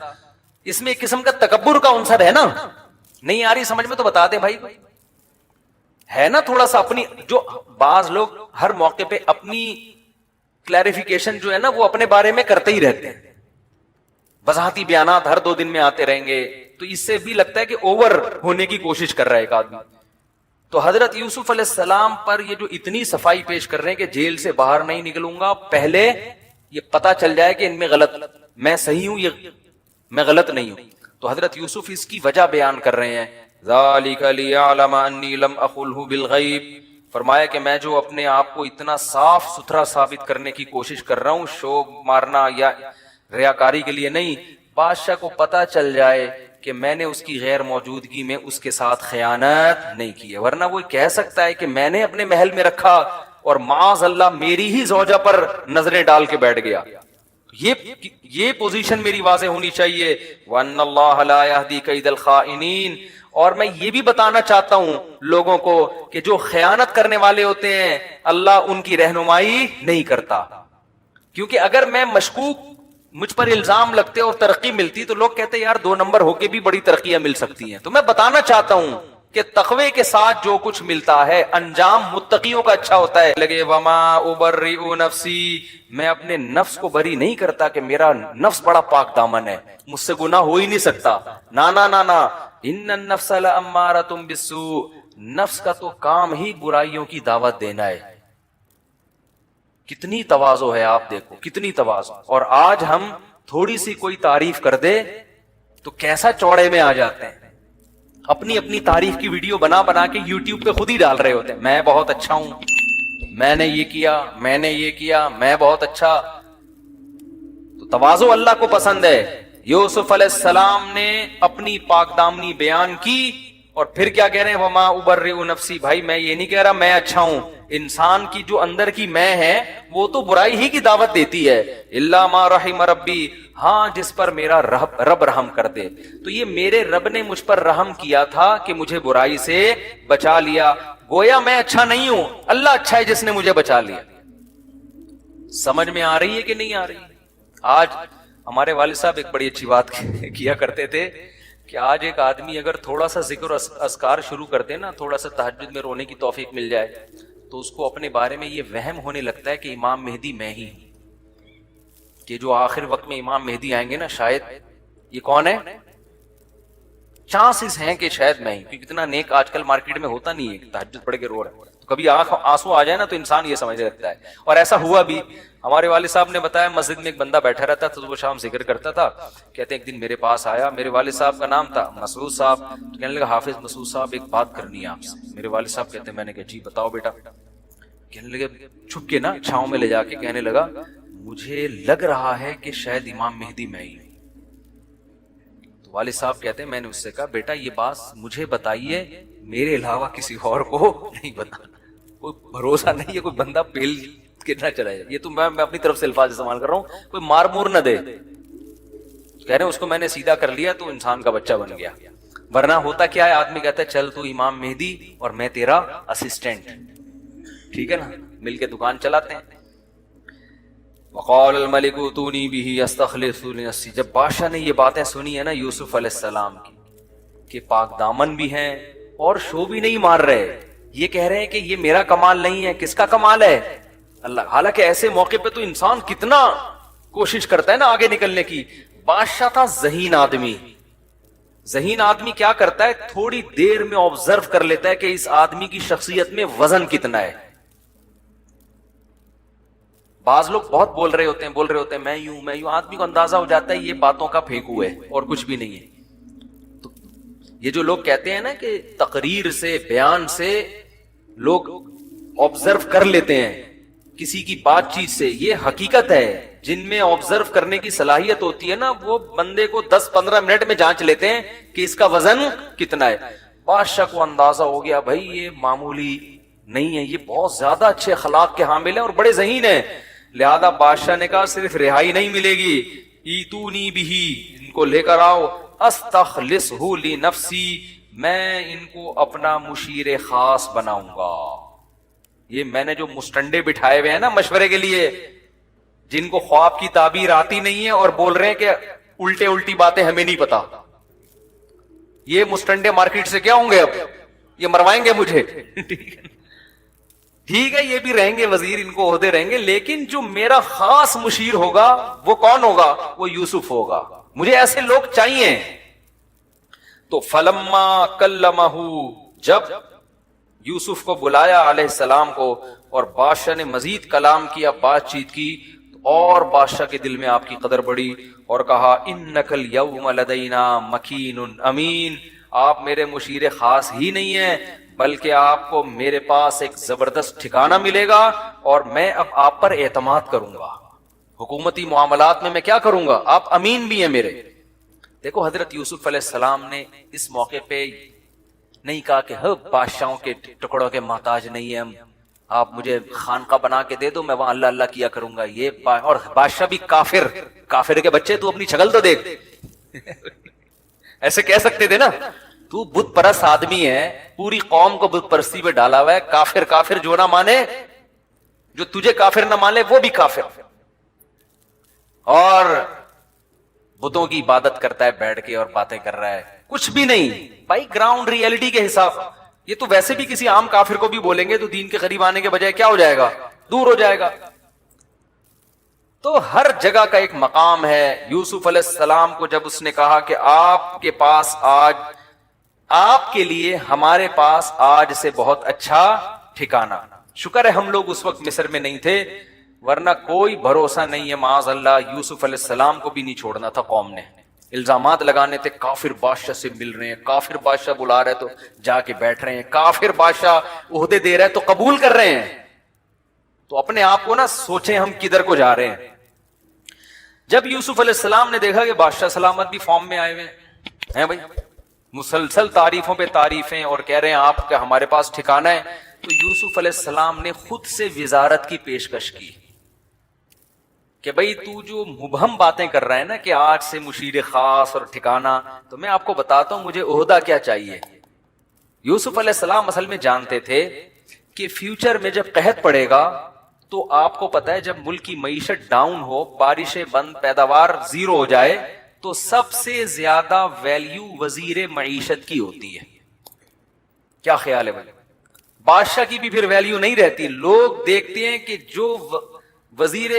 اس میں ایک قسم کا تکبر کا عنصر ہے نا. نہیں آ رہی سمجھ میں تو بتا دیں بھائی, ہے نا تھوڑا سا اپنی, جو بعض لوگ ہر موقع پہ اپنی کلیریفیکیشن جو ہے نا وہ اپنے بارے میں کرتے ہی رہتے ہیں, وضاحتی بیانات ہر 2 دن میں آتے رہیں گے, تو اس سے بھی لگتا ہے کہ اوور ہونے کی کوشش کر رہا ہے ایک آدمی. تو حضرت یوسف علیہ السلام پر یہ جو اتنی صفائی پیش کر رہے ہیں کہ جیل سے باہر نہیں نکلوں گا, پہلے یہ پتا چل جائے کہ ان میں غلط, میں صحیح ہوں, یہ میں غلط نہیں ہوں. تو حضرت یوسف اس کی وجہ بیان کر رہے ہیں. ذالک لیعلم انی لم اخلہ بالغیب, فرمایا کہ میں جو اپنے آپ کو اتنا صاف ستھرا ثابت کرنے کی کوشش کر رہا ہوں, شو مارنا یا ریاکاری کے لیے نہیں, بادشاہ کو پتا چل جائے کہ میں نے اس کی غیر موجودگی میں اس کے ساتھ خیانت نہیں کی ہے. ورنہ وہ کہہ سکتا ہے کہ میں نے اپنے محل میں رکھا اور معاذ اللہ میری ہی زوجہ پر نظریں ڈال کے بیٹھ گیا. یہ پوزیشن میری واضح ہونی چاہیے. وَأَنَّ اللَّهَ لَا يَهْدِي كَيْدَ الْخَائِنِينَ, اور میں یہ بھی بتانا چاہتا ہوں لوگوں کو کہ جو خیانت کرنے والے ہوتے ہیں اللہ ان کی رہنمائی نہیں کرتا. کیونکہ اگر میں مشکوک, مجھ پر الزام لگتے اور ترقی ملتی تو لوگ کہتے یار 2 نمبر ہو کے بھی بڑی ترقیاں مل سکتی ہیں. تو میں بتانا چاہتا ہوں کہ تقوی کے ساتھ جو کچھ ملتا ہے انجام متقیوں کا اچھا ہوتا ہے. لگے وما ابرئ نفسی, میں اپنے نفس کو بری نہیں کرتا کہ میرا نفس بڑا پاک دامن ہے, مجھ سے گناہ ہو ہی نہیں سکتا. نا نا نا نا, ان النفس لامارۃ بالسوء, نفس کا تو کام ہی برائیوں کی دعوت دینا ہے. کتنی تواضع ہے, آپ دیکھو کتنی تواضع. اور آج ہم تھوڑی سی کوئی تعریف کر دے تو کیسا چوڑے میں آ جاتے ہیں, اپنی اپنی تعریف کی ویڈیو بنا بنا کے یوٹیوب پہ خود ہی ڈال رہے ہوتے ہیں, میں بہت اچھا ہوں, میں نے یہ کیا, میں نے یہ کیا, میں بہت اچھا. تو تواضع اللہ کو پسند ہے. یوسف علیہ السلام نے اپنی پاک دامنی بیان کی اور پھر کیا کہہ رہے ہیں وما ابرئ نفسی, بھائی میں یہ نہیں کہہ رہا میں اچھا ہوں, انسان کی جو اندر کی میں ہے وہ تو برائی ہی کی دعوت دیتی ہے. الا ما رحم ربی, ہاں جس پر میرا رب رحم کر دے. تو یہ میرے رب نے مجھ پر رحم کیا تھا کہ مجھے برائی سے بچا لیا. گویا میں اچھا نہیں ہوں, اللہ اچھا ہے جس نے مجھے بچا لیا. سمجھ میں آ رہی ہے کہ نہیں آ رہی؟ آج ہمارے والد صاحب ایک بڑی اچھی بات کیا کرتے تھے کہ آج ایک آدمی اگر تھوڑا سا ذکر اذکار شروع کر دے نا، تھوڑا سا تہجد میں رونے کی توفیق مل جائے، تو اس کو اپنے بارے میں یہ وہم ہونے لگتا ہے کہ امام مہدی میں ہی ہوں، کہ جو آخر وقت میں امام مہدی آئیں گے نا، شاید یہ کون ہے، چانسز ہیں کہ شاید میں ہی، کیونکہ اتنا نیک آج کل مارکیٹ میں ہوتا نہیں ہے کہ تہجد پڑھ کے رو رہا ہے، تو کبھی آنسو آ جائے نا تو انسان یہ سمجھ لگتا ہے. اور ایسا ہوا بھی. ہمارے والد صاحب نے بتایا مسجد میں ایک بندہ بیٹھا رہتا تھا، صبح شام ذکر کرتا تھا. کہتے ہیں ایک دن میرے پاس آیا، میرے والد صاحب کا نام تھا مسعود صاحب، تو کہنے لگا حافظ مسعود صاحب ایک بات کرنی ہے آپ سے. میرے والد صاحب کہتے ہیں، میں نے کہا جی بتاؤ بیٹا. کہنے لگے چھپ کے نا چھاؤں میں لے جا کے کہنے لگا، مجھے لگ رہا ہے کہ شاید امام مہدی میں ہی. تو والد صاحب کہتے ہیں میں نے اس سے کہا بیٹا یہ بات مجھے بتائیے، میرے علاوہ کسی اور کو نہیں بتانا. کوئی بھروسہ نہیں ہے کوئی بندہ پیل کے نہ چلا جائے. یہ تو میں اپنی طرف سے الفاظ استعمال کر رہا ہوں، کوئی مار مور نہ دے. کہہ رہے ہیں اس کو میں نے سیدھا کر لیا تو انسان کا بچہ بن گیا. ورنہ ہوتا کیا ہے، آدمی کہتا ہے چل تو امام مہدی اور میں تیرا اسسٹنٹ، ٹھیک ہے نا، مل کے دکان چلاتے ہیں. وقال الملک اتونی به استخلص لنفسی. جب بادشاہ نے یہ باتیں سنی ہے نا یوسف علیہ السلام کی، کہ پاک دامن بھی ہیں اور شو بھی نہیں مار رہے، یہ کہہ رہے ہیں کہ یہ میرا کمال نہیں ہے، کس کا کمال ہے؟ اللہ. حالانکہ ایسے موقع پہ تو انسان کتنا کوشش کرتا ہے نا آگے نکلنے کی. بادشاہ تھا ذہین آدمی. ذہین آدمی کیا کرتا ہے، تھوڑی دیر میں آبزرو کر لیتا ہے کہ اس آدمی کی شخصیت میں وزن کتنا ہے. بعض لوگ بہت بول رہے ہوتے ہیں میں یوں میں یوں، آدمی کو اندازہ ہو جاتا ہے یہ باتوں کا پھینکو ہے اور کچھ بھی نہیں ہے. تو یہ جو لوگ کہتے ہیں نا کہ تقریر سے، بیان سے لوگ آبزرو کر لیتے ہیں کسی کی بات چیت سے، یہ حقیقت ہے. جن میں آبزرو کرنے کی صلاحیت ہوتی ہے نا، وہ بندے کو 10-15 منٹ میں جانچ لیتے ہیں کہ اس کا وزن کتنا ہے. بادشاہ کو اندازہ ہو گیا بھائی یہ معمولی نہیں ہے، یہ بہت زیادہ اچھے اخلاق کے حامل ہیں اور بڑے ذہین ہیں. لہذا بادشاہ نے کہا صرف رہائی نہیں ملے گی، ایتونی بھی، ان کو لے کر آؤ، استخلصہ لنفسی، میں ان کو اپنا مشیر خاص بناؤں گا. یہ میں نے جو مستنڈے بٹھائے ہوئے ہیں نا مشورے کے لیے، جن کو خواب کی تعبیر آتی نہیں ہے اور بول رہے ہیں کہ الٹی باتیں ہمیں نہیں پتا، یہ مستنڈے مارکیٹ سے کیا ہوں گے، اب یہ مروائیں گے مجھے. ٹھیک ہے یہ بھی رہیں گے وزیر، ان کو عہدے رہیں گے، لیکن جو میرا خاص مشیر ہوگا وہ کون ہوگا؟ وہ یوسف ہوگا. مجھے ایسے لوگ چاہیے. تو فلما کلمہ، جب یوسف کو بلایا علیہ السلام کو اور بادشاہ نے مزید کلام کیا، بات چیت کی، اور بادشاہ کے دل میں آپ کی قدر بڑھی اور کہا انک الیوم لدینا مکین امین، آپ میرے مشیر خاص ہی نہیں ہیں بلکہ آپ کو میرے پاس ایک زبردست ٹھکانہ ملے گا اور میں اب آپ پر اعتماد کروں گا. حکومتی معاملات میں کیا کروں گا، آپ امین بھی ہیں میرے. دیکھو حضرت یوسف علیہ السلام نے اس موقع پہ نہیں کہا کہ بادشاہوں کے ٹکڑوں کے محتاج نہیں ہیں ہم، آپ مجھے خانقاہ بنا کے دے دو میں وہاں اللہ اللہ کیا کروں گا. یہ اور بادشاہ بھی کافر کے بچے، تو اپنی شکل تو دیکھ. ایسے کہہ سکتے تھے نا، تو بت پرست آدمی ہے، پوری قوم کو بت پرستی پہ ڈالا ہوا ہے، کافر جو نہ مانے، جو تجھے کافر نہ مانے وہ بھی کافر، اور بتوں کی عبادت کرتا ہے بیٹھ کے اور باتیں کر رہا ہے. کچھ بھی نہیں بھائی، گراؤنڈ ریئلٹی کے حساب. یہ تو ویسے بھی کسی عام کافر کو بھی بولیں گے تو دین کے قریب آنے کے بجائے کیا ہو جائے گا، دور ہو جائے گا. تو ہر جگہ کا ایک مقام ہے. یوسف علیہ السلام کو جب اس نے کہا کہ آپ کے پاس آج، آپ کے لیے ہمارے پاس آج سے بہت اچھا ٹھکانہ. شکر ہے ہم لوگ اس وقت مصر میں نہیں تھے، ورنہ کوئی بھروسہ نہیں ہے معاذ اللہ، یوسف علیہ السلام کو بھی نہیں چھوڑنا تھا. قوم نے الزامات لگانے تھے، کافر بادشاہ سے مل رہے ہیں، کافر بادشاہ بلا رہے تو جا کے بیٹھ رہے ہیں، کافر بادشاہ عہدے دے رہے تو قبول کر رہے ہیں. تو اپنے آپ کو نا سوچیں ہم کدھر کو جا رہے ہیں. جب یوسف علیہ السلام نے دیکھا کہ بادشاہ سلامت بھی فارم میں آئے ہوئے ہیں بھائی، مسلسل تعریفوں پہ تعریفیں اور کہہ رہے ہیں آپ کا ہمارے پاس ٹھکانہ ہے، تو یوسف علیہ السلام نے خود سے وزارت کی پیشکش کی کہ بھئی تو جو مبہم باتیں کر رہا ہے نا کہ آج سے مشیر خاص اور ٹھکانہ، تو میں آپ کو بتاتا ہوں مجھے عہدہ کیا چاہیے. یوسف علیہ السلام اصل میں جانتے تھے کہ فیوچر میں جب قحط پڑے گا تو آپ کو پتا ہے جب ملک کی معیشت ڈاؤن ہو, بارشیں بند, پیداوار زیرو ہو جائے, تو سب سے زیادہ ویلیو وزیر معیشت کی ہوتی ہے. کیا خیال ہے بھائی؟ بادشاہ کی بھی پھر ویلیو نہیں رہتی. لوگ دیکھتے ہیں کہ جو وزیر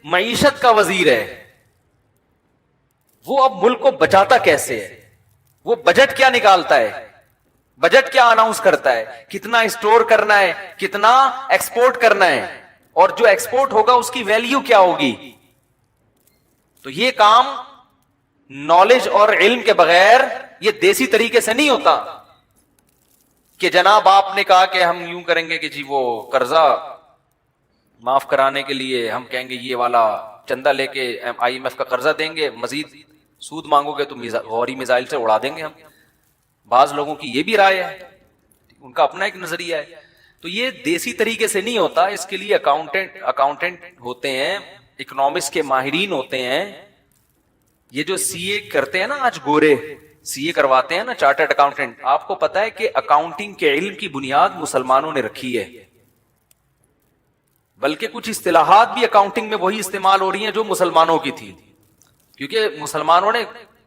معیشت کا وزیر ہے وہ اب ملک کو بچاتا کیسے ہے, وہ بجٹ کیا نکالتا ہے, بجٹ کیا اناؤنس کرتا ہے, کتنا اسٹور کرنا ہے, کتنا ایکسپورٹ کرنا ہے, اور جو ایکسپورٹ ہوگا اس کی ویلیو کیا ہوگی. تو یہ کام نالج اور علم کے بغیر, یہ دیسی طریقے سے نہیں ہوتا کہ جناب آپ نے کہا کہ ہم یوں کریں گے کہ جی وہ قرضہ معاف کرانے کے لیے ہم کہیں گے یہ والا چندہ لے کے آئی ایم ایف کا قرضہ دیں گے, مزید سود مانگو گے تو غوری میزائل سے اڑا دیں گے ہم. بعض لوگوں کی یہ بھی رائے ہے, ان کا اپنا ایک نظریہ ہے. تو یہ دیسی طریقے سے نہیں ہوتا, اس کے لیے اکاؤنٹنٹ ہوتے ہیں, اکنامکس کے ماہرین ہوتے ہیں. یہ جو سی اے کرتے ہیں نا آج گورے, سی اے کرواتے ہیں نا چارٹرڈ اکاؤنٹنٹ, آپ کو پتا ہے کہ اکاؤنٹنگ کے علم کی بنیاد مسلمانوں نے رکھی ہے, بلکہ کچھ اصطلاحات بھی اکاؤنٹنگ میں وہی استعمال ہو رہی ہیں جو مسلمانوں کی تھی, کیونکہ مسلمانوں نے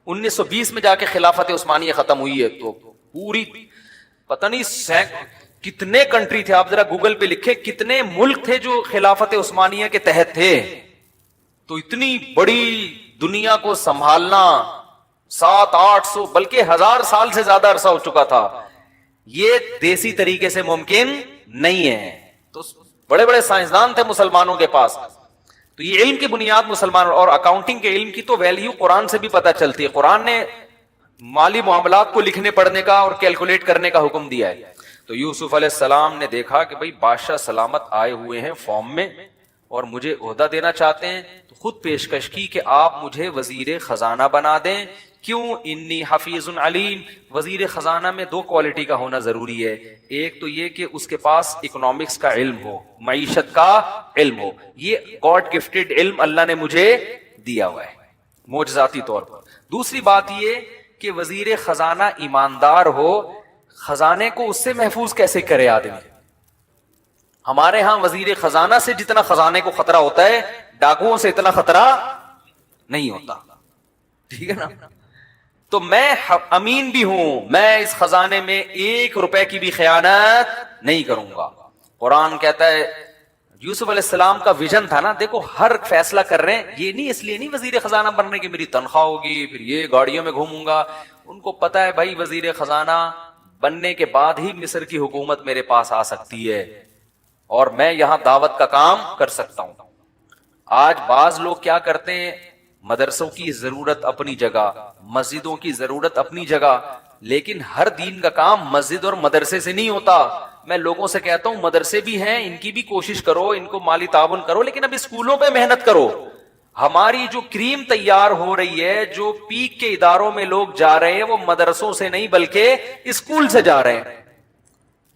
1920 میں جا کے خلافت عثمانیہ ختم ہوئی ہے, تو پوری پتہ نہیں کتنے کنٹری تھے, آپ ذرا گوگل پہ لکھیں کتنے ملک تھے جو خلافت عثمانیہ کے تحت تھے. تو اتنی بڑی دنیا کو سنبھالنا 700-800 بلکہ 1000 سال سے زیادہ عرصہ ہو چکا تھا, یہ دیسی طریقے سے ممکن نہیں ہے. تو بڑے بڑے سائنسدان تھے مسلمانوں کے پاس. تو یہ علم کی بنیاد مسلمان, اور اکاؤنٹنگ کے علم کی تو ویلیو قرآن سے بھی پتہ چلتی ہے. قرآن نے مالی معاملات کو لکھنے پڑھنے کا اور کیلکولیٹ کرنے کا حکم دیا ہے. تو یوسف علیہ السلام نے دیکھا کہ بھئی بادشاہ سلامت آئے ہوئے ہیں فارم میں اور مجھے عہدہ دینا چاہتے ہیں, تو خود پیشکش کی کہ آپ مجھے وزیر خزانہ بنا دیں. کیوں؟ انی حفیظ علیم. وزیر خزانہ میں 2 کوالٹی کا ہونا ضروری ہے. ایک تو یہ کہ اس کے پاس اکنامکس کا علم ہو, معیشت کا علم ہو. یہ گاڈ گفٹڈ علم اللہ نے مجھے دیا ہوا ہے معجزاتی طور پر. دوسری بات یہ کہ وزیر خزانہ ایماندار ہو. خزانے کو اس سے محفوظ کیسے کرے آدمی؟ ہمارے ہاں وزیر خزانہ سے جتنا خزانے کو خطرہ ہوتا ہے, ڈاکوؤں سے اتنا خطرہ نہیں ہوتا. ٹھیک ہے نا؟ تو میں امین بھی ہوں, میں اس خزانے میں 1 روپے کی بھی خیانت نہیں کروں گا. قرآن کہتا ہے, یوسف علیہ السلام کا ویژن تھا نا, دیکھو ہر فیصلہ کر رہے ہیں, یہ نہیں اس لیے نہیں وزیر خزانہ بننے کی میری تنخواہ ہوگی پھر یہ گاڑیوں میں گھوموں گا. ان کو پتا ہے بھائی وزیر خزانہ بننے کے بعد ہی مصر کی حکومت میرے پاس آ سکتی ہے اور میں یہاں دعوت کا کام کر سکتا ہوں. آج بعض لوگ کیا کرتے ہیں, مدرسوں کی ضرورت اپنی جگہ, مسجدوں کی ضرورت اپنی جگہ, لیکن ہر دین کا کام مسجد اور مدرسے سے نہیں ہوتا. میں لوگوں سے کہتا ہوں مدرسے بھی ہیں, ان کی بھی کوشش کرو, ان کو مالی تعاون کرو, لیکن اب اسکولوں پہ محنت کرو. ہماری جو کریم تیار ہو رہی ہے, جو پیک کے اداروں میں لوگ جا رہے ہیں, وہ مدرسوں سے نہیں بلکہ اسکول سے جا رہے ہیں.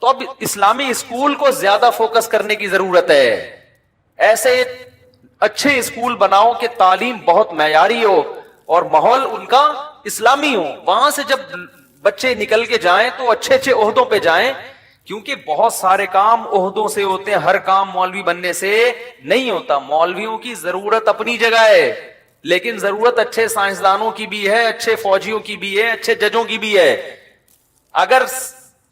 تو اب اسلامی اسکول کو زیادہ فوکس کرنے کی ضرورت ہے. ایسے اچھے اسکول بناؤ کہ تعلیم بہت معیاری ہو اور ماحول ان کا اسلامی ہو. وہاں سے جب بچے نکل کے جائیں تو اچھے اچھے عہدوں پہ جائیں, کیونکہ بہت سارے کام عہدوں سے ہوتے ہیں, ہر کام مولوی بننے سے نہیں ہوتا. مولویوں کی ضرورت اپنی جگہ ہے, لیکن ضرورت اچھے سائنسدانوں کی بھی ہے, اچھے فوجیوں کی بھی ہے, اچھے ججوں کی بھی ہے. اگر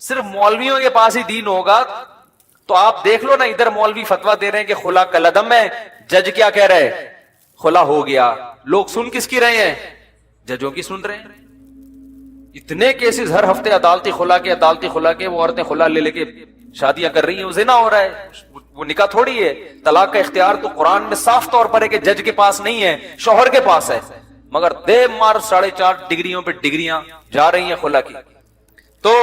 صرف مولویوں کے پاس ہی دین ہوگا تو آپ دیکھ لو نا, ادھر مولوی فتویٰ دے رہے ہیں کہ خلا کلدم ہے, جج کیا کہہ رہے ہیں, خلا ہو گیا. لوگ سن کس کی رہے ہیں؟ ججوں کی سن رہے ہیں. اتنے کیسز ہر ہفتے عدالتی خلا کے وہ عورتیں خلا لے کے شادیاں کر رہی ہیں, وہ زنا ہو رہا ہے, وہ نکاح تھوڑی ہے. طلاق کا اختیار تو قرآن میں صاف طور پر ہے کہ جج کے پاس نہیں ہے, شوہر کے پاس ہے, مگر دے مار 4.5 ڈگریوں پہ ڈگریاں جا رہی ہیں خلا کی. تو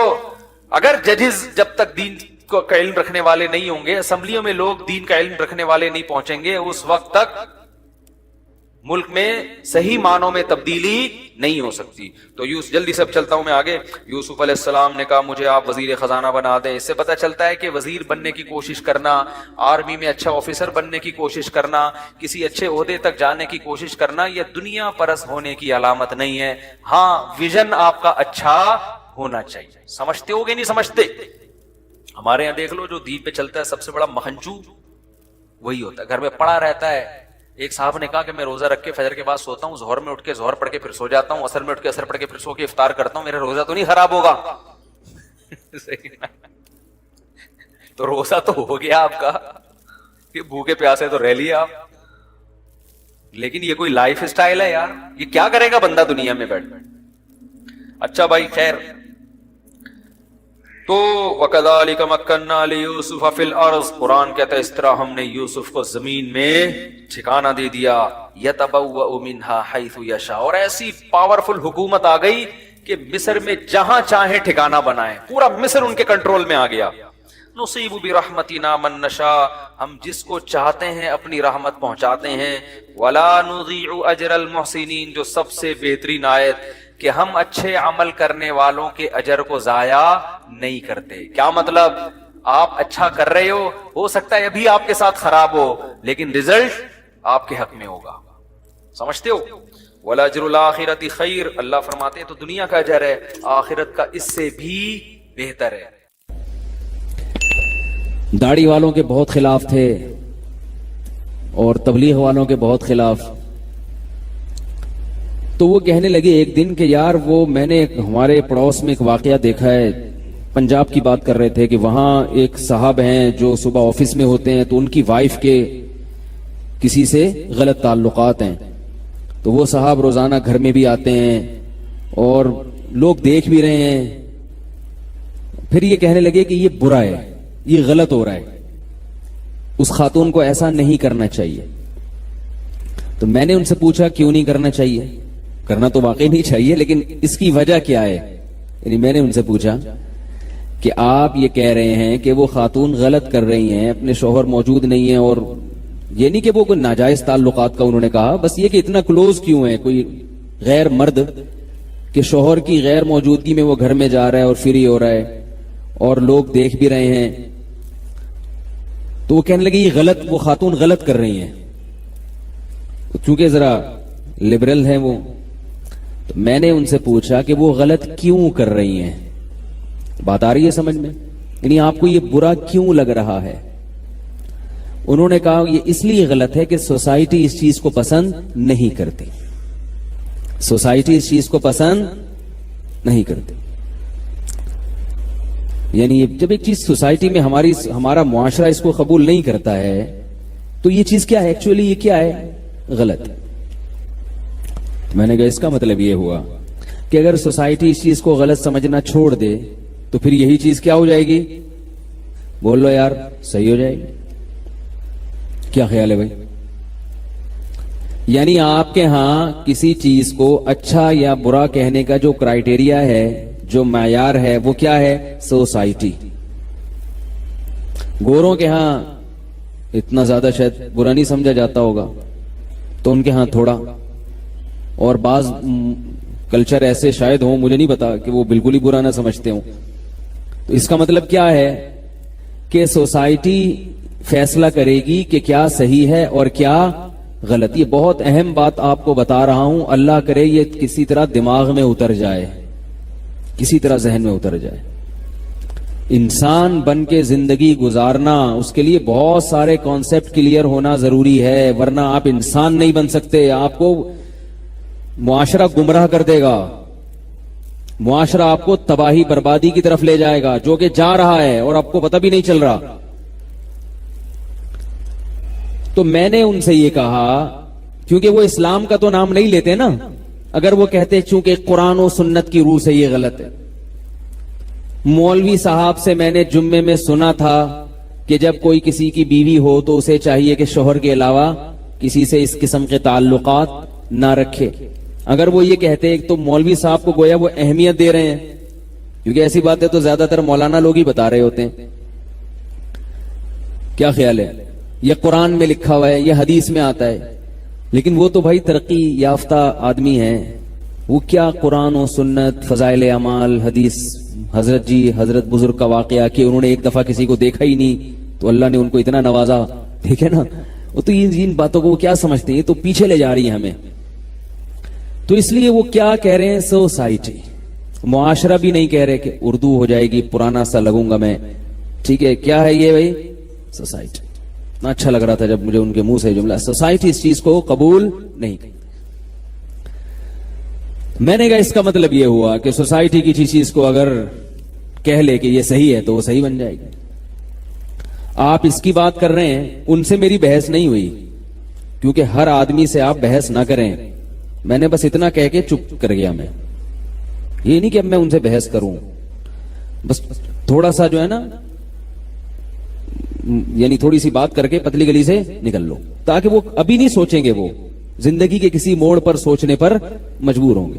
اگر ججز جب تک دین کا علم رکھنے والے نہیں ہوں گے, اسمبلیوں میں لوگ دین کا علم رکھنے والے نہیں پہنچیں گے, اس وقت تک ملک میں صحیح معنوں میں تبدیلی نہیں ہو سکتی. تو جلدی سے چلتا ہوں میں آگے. یوسف علیہ السلام نے کہا مجھے آپ وزیر خزانہ بنا دیں. اس سے پتہ چلتا ہے کہ وزیر بننے کی کوشش کرنا, آرمی میں اچھا آفیسر بننے کی کوشش کرنا, کسی اچھے عہدے تک جانے کی کوشش کرنا, یہ دنیا پرست ہونے کی علامت نہیں ہے. ہاں ویژن آپ کا اچھا ہونا چاہیے. سمجھتے ہو گے نہیں سمجھتے؟ ہمارے یہاں دیکھ لو جو دین پہ چلتا ہے سب سے بڑا مہنجو وہی ہوتا ہے. گھر میں پڑا رہتا ہے. ایک صاحب نے کہا کہ میں روزہ رکھ کے فجر کے بعد سوتا ہوں, ظہر میں اٹھ کے ظہر پڑھ کے پھر سو جاتا ہوں, عصر میں اٹھ کے عصر پڑھ کے پھر سو کے افطار کرتا ہوں, میرا روزہ تو نہیں خراب ہوگا؟ تو روزہ تو ہو گیا آپ کا, کہ بھوکے پیاسے تو رہ لیے آپ, لیکن یہ کوئی لائف اسٹائل ہے یار؟ یہ کیا کرے گا بندہ دنیا میں بیٹھ. اچھا بھائی خیر, تو وَكَذَلِكَ مَكَّنَّا لِيُوسُفَ فِي الْأَرْضِ, قرآن کہتا ہے اس طرح ہم نے یوسف کو زمین میں ٹھکانہ دے دیا. يَتَبَوَّأُ مِنْهَا حَيْثُ يَشَاءُ, اور ایسی پاورفل حکومت آ گئی کہ مصر میں جہاں چاہیں ٹھکانہ بنائیں, پورا مصر ان کے کنٹرول میں آ گیا. نصیب برحمتنا من نشاء, ہم جس کو چاہتے ہیں اپنی رحمت پہنچاتے ہیں. ولا نضيع اجر المحسنین, جو سب سے بہترین آیت کہ ہم اچھے عمل کرنے والوں کے اجر کو ضائع نہیں کرتے. کیا مطلب؟ آپ اچھا کر رہے ہو سکتا ہے ابھی آپ کے ساتھ خراب ہو, لیکن رزلٹ آپ کے حق میں ہوگا. سمجھتے ہو؟ وَلَأَجْرُ الْآخِرَةِ خَيْرٌ, اللہ فرماتے ہیں تو دنیا کا اجر ہے, آخرت کا اس سے بھی بہتر ہے. داڑھی والوں کے بہت خلاف تھے اور تبلیغ والوں کے بہت خلاف. تو وہ کہنے لگے ایک دن کہ یار وہ میں نے ہمارے پڑوس میں ایک واقعہ دیکھا ہے, پنجاب کی بات کر رہے تھے کہ وہاں ایک صاحب ہیں جو صبح آفس میں ہوتے ہیں تو ان کی وائف کے کسی سے غلط تعلقات ہیں, تو وہ صاحب روزانہ گھر میں بھی آتے ہیں اور لوگ دیکھ بھی رہے ہیں. پھر یہ کہنے لگے کہ یہ برا ہے, یہ غلط ہو رہا ہے, اس خاتون کو ایسا نہیں کرنا چاہیے. تو میں نے ان سے پوچھا کیوں نہیں کرنا چاہیے؟ کرنا تو واقعی نہیں چاہیے, لیکن اس کی وجہ کیا ہے؟ یعنی میں نے ان سے پوچھا کہ آپ یہ کہہ رہے ہیں کہ وہ خاتون غلط کر رہی ہیں, اپنے شوہر موجود نہیں ہیں, اور یہ نہیں کہ وہ کوئی ناجائز تعلقات کا انہوں نے کہا, بس یہ کہ اتنا کلوز کیوں ہے کوئی غیر مرد کہ شوہر کی غیر موجودگی میں وہ گھر میں جا رہا ہے اور فری ہو رہا ہے اور لوگ دیکھ بھی رہے ہیں. تو وہ کہنے لگے یہ غلط, وہ خاتون غلط کر رہی ہیں. چونکہ ذرا لبرل ہیں وہ, تو میں نے ان سے پوچھا کہ وہ غلط کیوں کر رہی ہیں؟ بات آ رہی ہے سمجھ میں؟ یعنی آپ کو یہ برا کیوں لگ رہا ہے؟ انہوں نے کہا یہ اس لیے غلط ہے کہ سوسائٹی اس چیز کو پسند نہیں کرتی, سوسائٹی اس چیز کو پسند نہیں کرتی. یعنی جب ایک چیز سوسائٹی میں ہمارا معاشرہ اس کو قبول نہیں کرتا ہے تو یہ چیز کیا ہے ایکچولی, یہ کیا ہے؟ غلط. میں نے کہا اس کا مطلب یہ ہوا کہ اگر سوسائٹی اس چیز کو غلط سمجھنا چھوڑ دے تو پھر یہی چیز کیا ہو جائے گی؟ بول لو یار, صحیح ہو جائے گی. کیا خیال ہے بھائی؟ یعنی آپ کے ہاں کسی چیز کو اچھا یا برا کہنے کا جو کرائیٹیریا ہے, جو معیار ہے, وہ کیا ہے؟ سوسائٹی. گوروں کے ہاں اتنا زیادہ شاید برا نہیں سمجھا جاتا ہوگا, تو ان کے ہاں تھوڑا, اور بعض کلچر ایسے شاید ہوں, مجھے نہیں پتا, کہ وہ بالکل ہی برا نہ سمجھتے ہوں. تو اس کا مطلب کیا ہے کہ سوسائٹی فیصلہ کرے گی کہ کیا صحیح ہے اور کیا غلط. یہ بہت اہم بات آپ کو بتا رہا ہوں, اللہ کرے یہ کسی طرح دماغ میں اتر جائے, کسی طرح ذہن میں اتر جائے. انسان بن کے زندگی گزارنا, اس کے لیے بہت سارے کانسیپٹ کلیئر ہونا ضروری ہے, ورنہ آپ انسان نہیں بن سکتے. آپ کو معاشرہ گمراہ کر دے گا, معاشرہ آپ کو تباہی بربادی کی طرف لے جائے گا, جو کہ جا رہا ہے اور آپ کو پتہ بھی نہیں چل رہا. تو میں نے ان سے یہ کہا, کیونکہ وہ اسلام کا تو نام نہیں لیتے نا, اگر وہ کہتے چونکہ قرآن و سنت کی روح سے یہ غلط ہے. مولوی صاحب سے میں نے جمعے میں سنا تھا کہ جب کوئی کسی کی بیوی ہو تو اسے چاہیے کہ شوہر کے علاوہ کسی سے اس قسم کے تعلقات نہ رکھے. اگر وہ یہ کہتے ہیں تو مولوی صاحب کو گویا وہ اہمیت دے رہے ہیں, کیونکہ ایسی باتیں تو زیادہ تر مولانا لوگ ہی بتا رہے ہوتے ہیں. کیا خیال ہے؟ یہ قرآن میں لکھا ہوا ہے, یہ حدیث میں آتا ہے, لیکن وہ تو بھائی ترقی یافتہ آدمی ہیں, وہ کیا قرآن و سنت, فضائل اعمال, حدیث, حضرت بزرگ کا واقعہ کہ انہوں نے ایک دفعہ کسی کو دیکھا ہی نہیں تو اللہ نے ان کو اتنا نوازا. دیکھے نا, وہ تو ان باتوں کو وہ کیا سمجھتے ہیں, تو پیچھے لے جا رہی ہیں ہمیں. تو اس لیے وہ کیا کہہ رہے ہیں؟ سوسائٹی. معاشرہ بھی نہیں کہہ رہے کہ اردو ہو جائے گی, پرانا سا لگوں گا میں, ٹھیک ہے, کیا ہے یہ بھائی؟ سوسائٹی. اتنا اچھا لگ رہا تھا جب مجھے ان کے منہ سے جملہ. سوسائٹی اس چیز کو قبول نہیں کی. میں نے کہا اس کا مطلب یہ ہوا کہ سوسائٹی کی چیز کو اگر کہہ لے کہ یہ صحیح ہے تو وہ صحیح بن جائے گی. آپ اس کی بات کر رہے ہیں, ان سے میری بحث نہیں ہوئی, کیونکہ ہر آدمی سے آپ بحث نہ کریں. میں نے بس اتنا کہہ کے چپ کر گیا. میں یہ نہیں کہ اب میں ان سے بحث کروں, بس تھوڑا سا جو ہے نا, یعنی تھوڑی سی بات کر کے پتلی گلی سے نکل لو, تاکہ وہ ابھی نہیں سوچیں گے, وہ زندگی کے کسی موڑ پر سوچنے پر مجبور ہوں گے.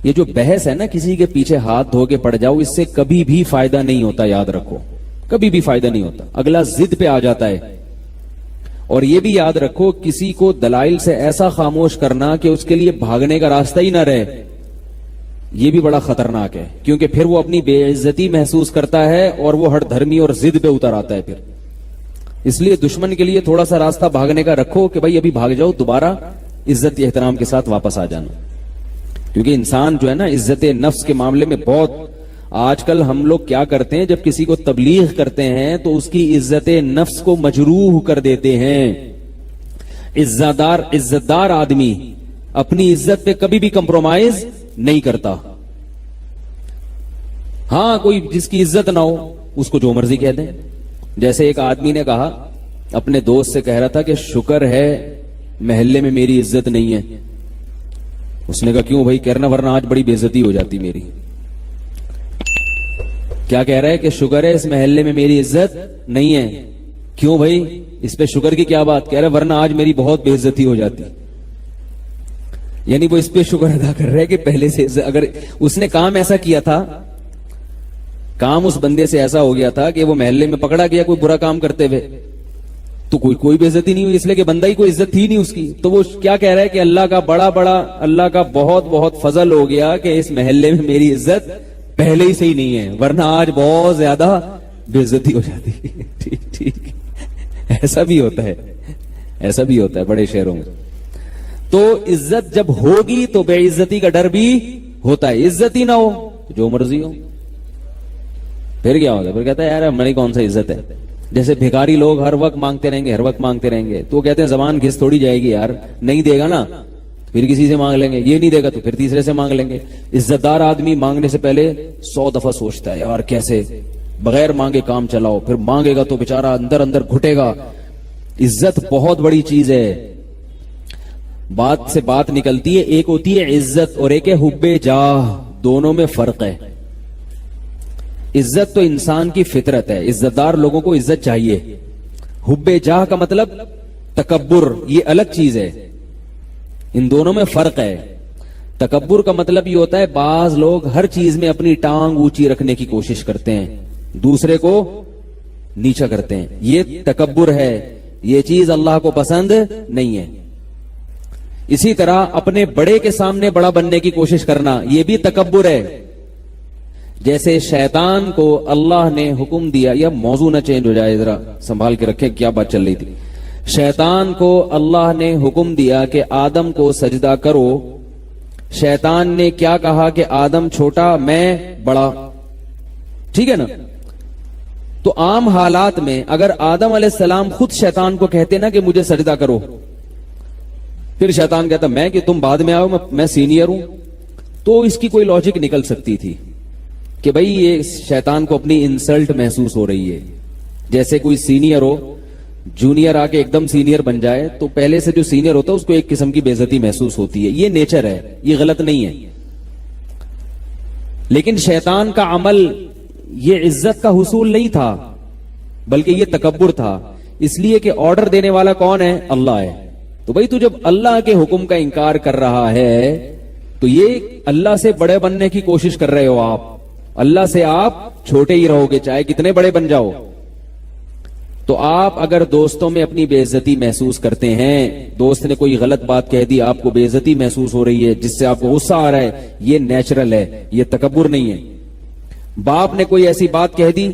یہ جو بحث ہے نا, کسی کے پیچھے ہاتھ دھو کے پڑ جاؤ, اس سے کبھی بھی فائدہ نہیں ہوتا, یاد رکھو, کبھی بھی فائدہ نہیں ہوتا. اگلا ضد پہ آ جاتا ہے. اور یہ بھی یاد رکھو, کسی کو دلائل سے ایسا خاموش کرنا کہ اس کے لیے بھاگنے کا راستہ ہی نہ رہے, یہ بھی بڑا خطرناک ہے, کیونکہ پھر وہ اپنی بے عزتی محسوس کرتا ہے اور وہ ہر دھرمی اور ضد پہ اتر آتا ہے. پھر اس لیے دشمن کے لیے تھوڑا سا راستہ بھاگنے کا رکھو کہ بھائی ابھی بھاگ جاؤ, دوبارہ عزت احترام کے ساتھ واپس آ جانا. کیونکہ انسان جو ہے نا, عزت نفس کے معاملے میں بہت, آج کل ہم لوگ کیا کرتے ہیں, جب کسی کو تبلیغ کرتے ہیں تو اس کی عزت نفس کو مجروح کر دیتے ہیں. عزت دار آدمی اپنی عزت پہ کبھی بھی کمپرومائز نہیں کرتا. ہاں, کوئی جس کی عزت نہ ہو اس کو جو مرضی کہہ دیں. جیسے ایک آدمی نے کہا, اپنے دوست سے کہہ رہا تھا کہ شکر ہے محلے میں میری عزت نہیں ہے. اس نے کہا کیوں بھائی؟ کہنا ورنہ آج بڑی بے عزتی ہو جاتی میری. کیا کہہ رہا ہے کہ شکر ہے اس محلے میں میری عزت نہیں ہے. کیوں بھائی, اس پہ شکر کی کیا بات؟ کہہ رہا ہے ورنہ آج میری بہت بے عزتی ہو جاتی. یعنی وہ اس پہ شکر ادا کر رہے کہ پہلے سے اگر اس نے کام ایسا کیا تھا, کام اس بندے سے ایسا ہو گیا تھا کہ وہ محلے میں پکڑا گیا کوئی برا کام کرتے ہوئے, تو کوئی بے عزتی نہیں ہوئی, اس لیے کہ بندہ ہی کوئی عزت تھی نہیں اس کی. تو وہ کیا کہہ رہا ہے کہ اللہ کا اللہ کا بہت بہت فضل ہو گیا کہ اس محلے میں میری عزت پہلے ہی سے ہی نہیں ہے, ورنہ آج بہت زیادہ بے عزتی ہو جاتی. ٹھیک, ایسا بھی ہوتا ہے, ایسا بھی ہوتا ہے بڑے شہروں میں. تو عزت جب ہوگی تو بے عزتی کا ڈر بھی ہوتا ہے. عزت ہی نہ ہو جو مرضی ہو, پھر کیا ہوگا؟ پھر کہتا ہے یار ہماری کون سا عزت ہے. جیسے بھیکاری لوگ ہر وقت مانگتے رہیں گے, ہر وقت مانگتے رہیں گے, تو وہ کہتے ہیں زبان گھس تھوڑی جائے گی یار, نہیں دے گا نا پھر کسی سے مانگ لیں گے, یہ نہیں دے گا تو پھر تیسرے سے مانگ لیں گے. عزت دار آدمی مانگنے سے پہلے 100 دفعہ سوچتا ہے یار کیسے بغیر مانگے کام چلاؤ, پھر مانگے گا تو بیچارہ اندر اندر گھٹے گا. عزت بہت بڑی چیز ہے. بات سے بات نکلتی ہے, ایک ہوتی ہے عزت اور ایک ہے حب جاہ, دونوں میں فرق ہے. عزت تو انسان کی فطرت ہے, عزت دار لوگوں کو عزت چاہیے. حب جاہ کا مطلب تکبر, یہ الگ چیز ہے. ان دونوں میں فرق ہے. تکبر کا مطلب یہ ہوتا ہے بعض لوگ ہر چیز میں اپنی ٹانگ اونچی رکھنے کی کوشش کرتے ہیں, دوسرے کو نیچا کرتے ہیں, یہ تکبر ہے. یہ چیز اللہ کو پسند نہیں ہے. اسی طرح اپنے بڑے کے سامنے بڑا بننے کی کوشش کرنا, یہ بھی تکبر ہے. جیسے شیطان کو اللہ نے حکم دیا, یا موضوع نہ چینج ہو جائے, ذرا سنبھال کے رکھیں کیا بات چل رہی تھی. شیطان کو اللہ نے حکم دیا کہ آدم کو سجدہ کرو. شیطان نے کیا کہا کہ آدم چھوٹا میں بڑا, ٹھیک ہے نا. تو عام حالات میں اگر آدم علیہ السلام خود شیطان کو کہتے نا کہ مجھے سجدہ کرو, پھر شیطان کہتا میں کہ تم بعد میں آؤ, میں سینئر ہوں, تو اس کی کوئی لاجک نکل سکتی تھی کہ بھئی یہ شیطان کو اپنی انسلٹ محسوس ہو رہی ہے. جیسے کوئی سینئر ہو, جونیئر آ کے ایک دم سینئر بن جائے تو پہلے سے جو سینئر ہوتا ہے اس کو ایک قسم کی بے عزتی محسوس ہوتی ہے. یہ نیچر ہے, یہ غلط نہیں ہے. لیکن شیطان کا عمل یہ عزت کا حصول نہیں تھا, بلکہ یہ تکبر تھا. اس لیے کہ آرڈر دینے والا کون ہے؟ اللہ ہے. تو بھئی تو جب اللہ کے حکم کا انکار کر رہا ہے تو یہ اللہ سے بڑے بننے کی کوشش کر رہے ہو آپ. اللہ سے آپ چھوٹے ہی رہو گے چاہے کتنے بڑے بن جاؤ. تو آپ اگر دوستوں میں اپنی بے عزتی محسوس کرتے ہیں, دوست نے کوئی غلط بات کہہ دی, آپ کو بے عزتی محسوس ہو رہی ہے, جس سے آپ کو غصہ آ رہا ہے, یہ نیچرل ہے, یہ تکبر نہیں ہے. باپ نے کوئی ایسی بات کہہ دی,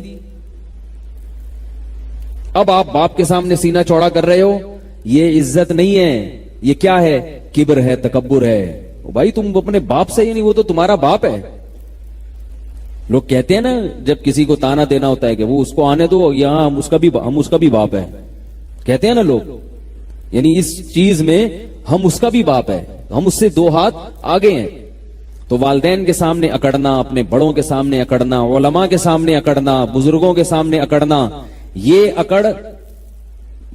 اب آپ باپ کے سامنے سینہ چوڑا کر رہے ہو, یہ عزت نہیں ہے, یہ کیا ہے؟ کبر ہے, تکبر ہے. بھائی تم اپنے باپ سے, یعنی وہ تو تمہارا باپ ہے. لوگ کہتے ہیں نا جب کسی کو تانا دینا ہوتا ہے کہ وہ اس کو آنے دو, یہاں ہم اس کا بھی باپ ہے. کہتے ہیں نا لوگ, یعنی اس چیز میں ہم اس کا بھی باپ ہے, ہم اس سے 2 ہاتھ آگے ہیں. تو والدین کے سامنے اکڑنا, اپنے بڑوں کے سامنے اکڑنا, علماء کے سامنے اکڑنا, بزرگوں کے سامنے اکڑنا, یہ اکڑ,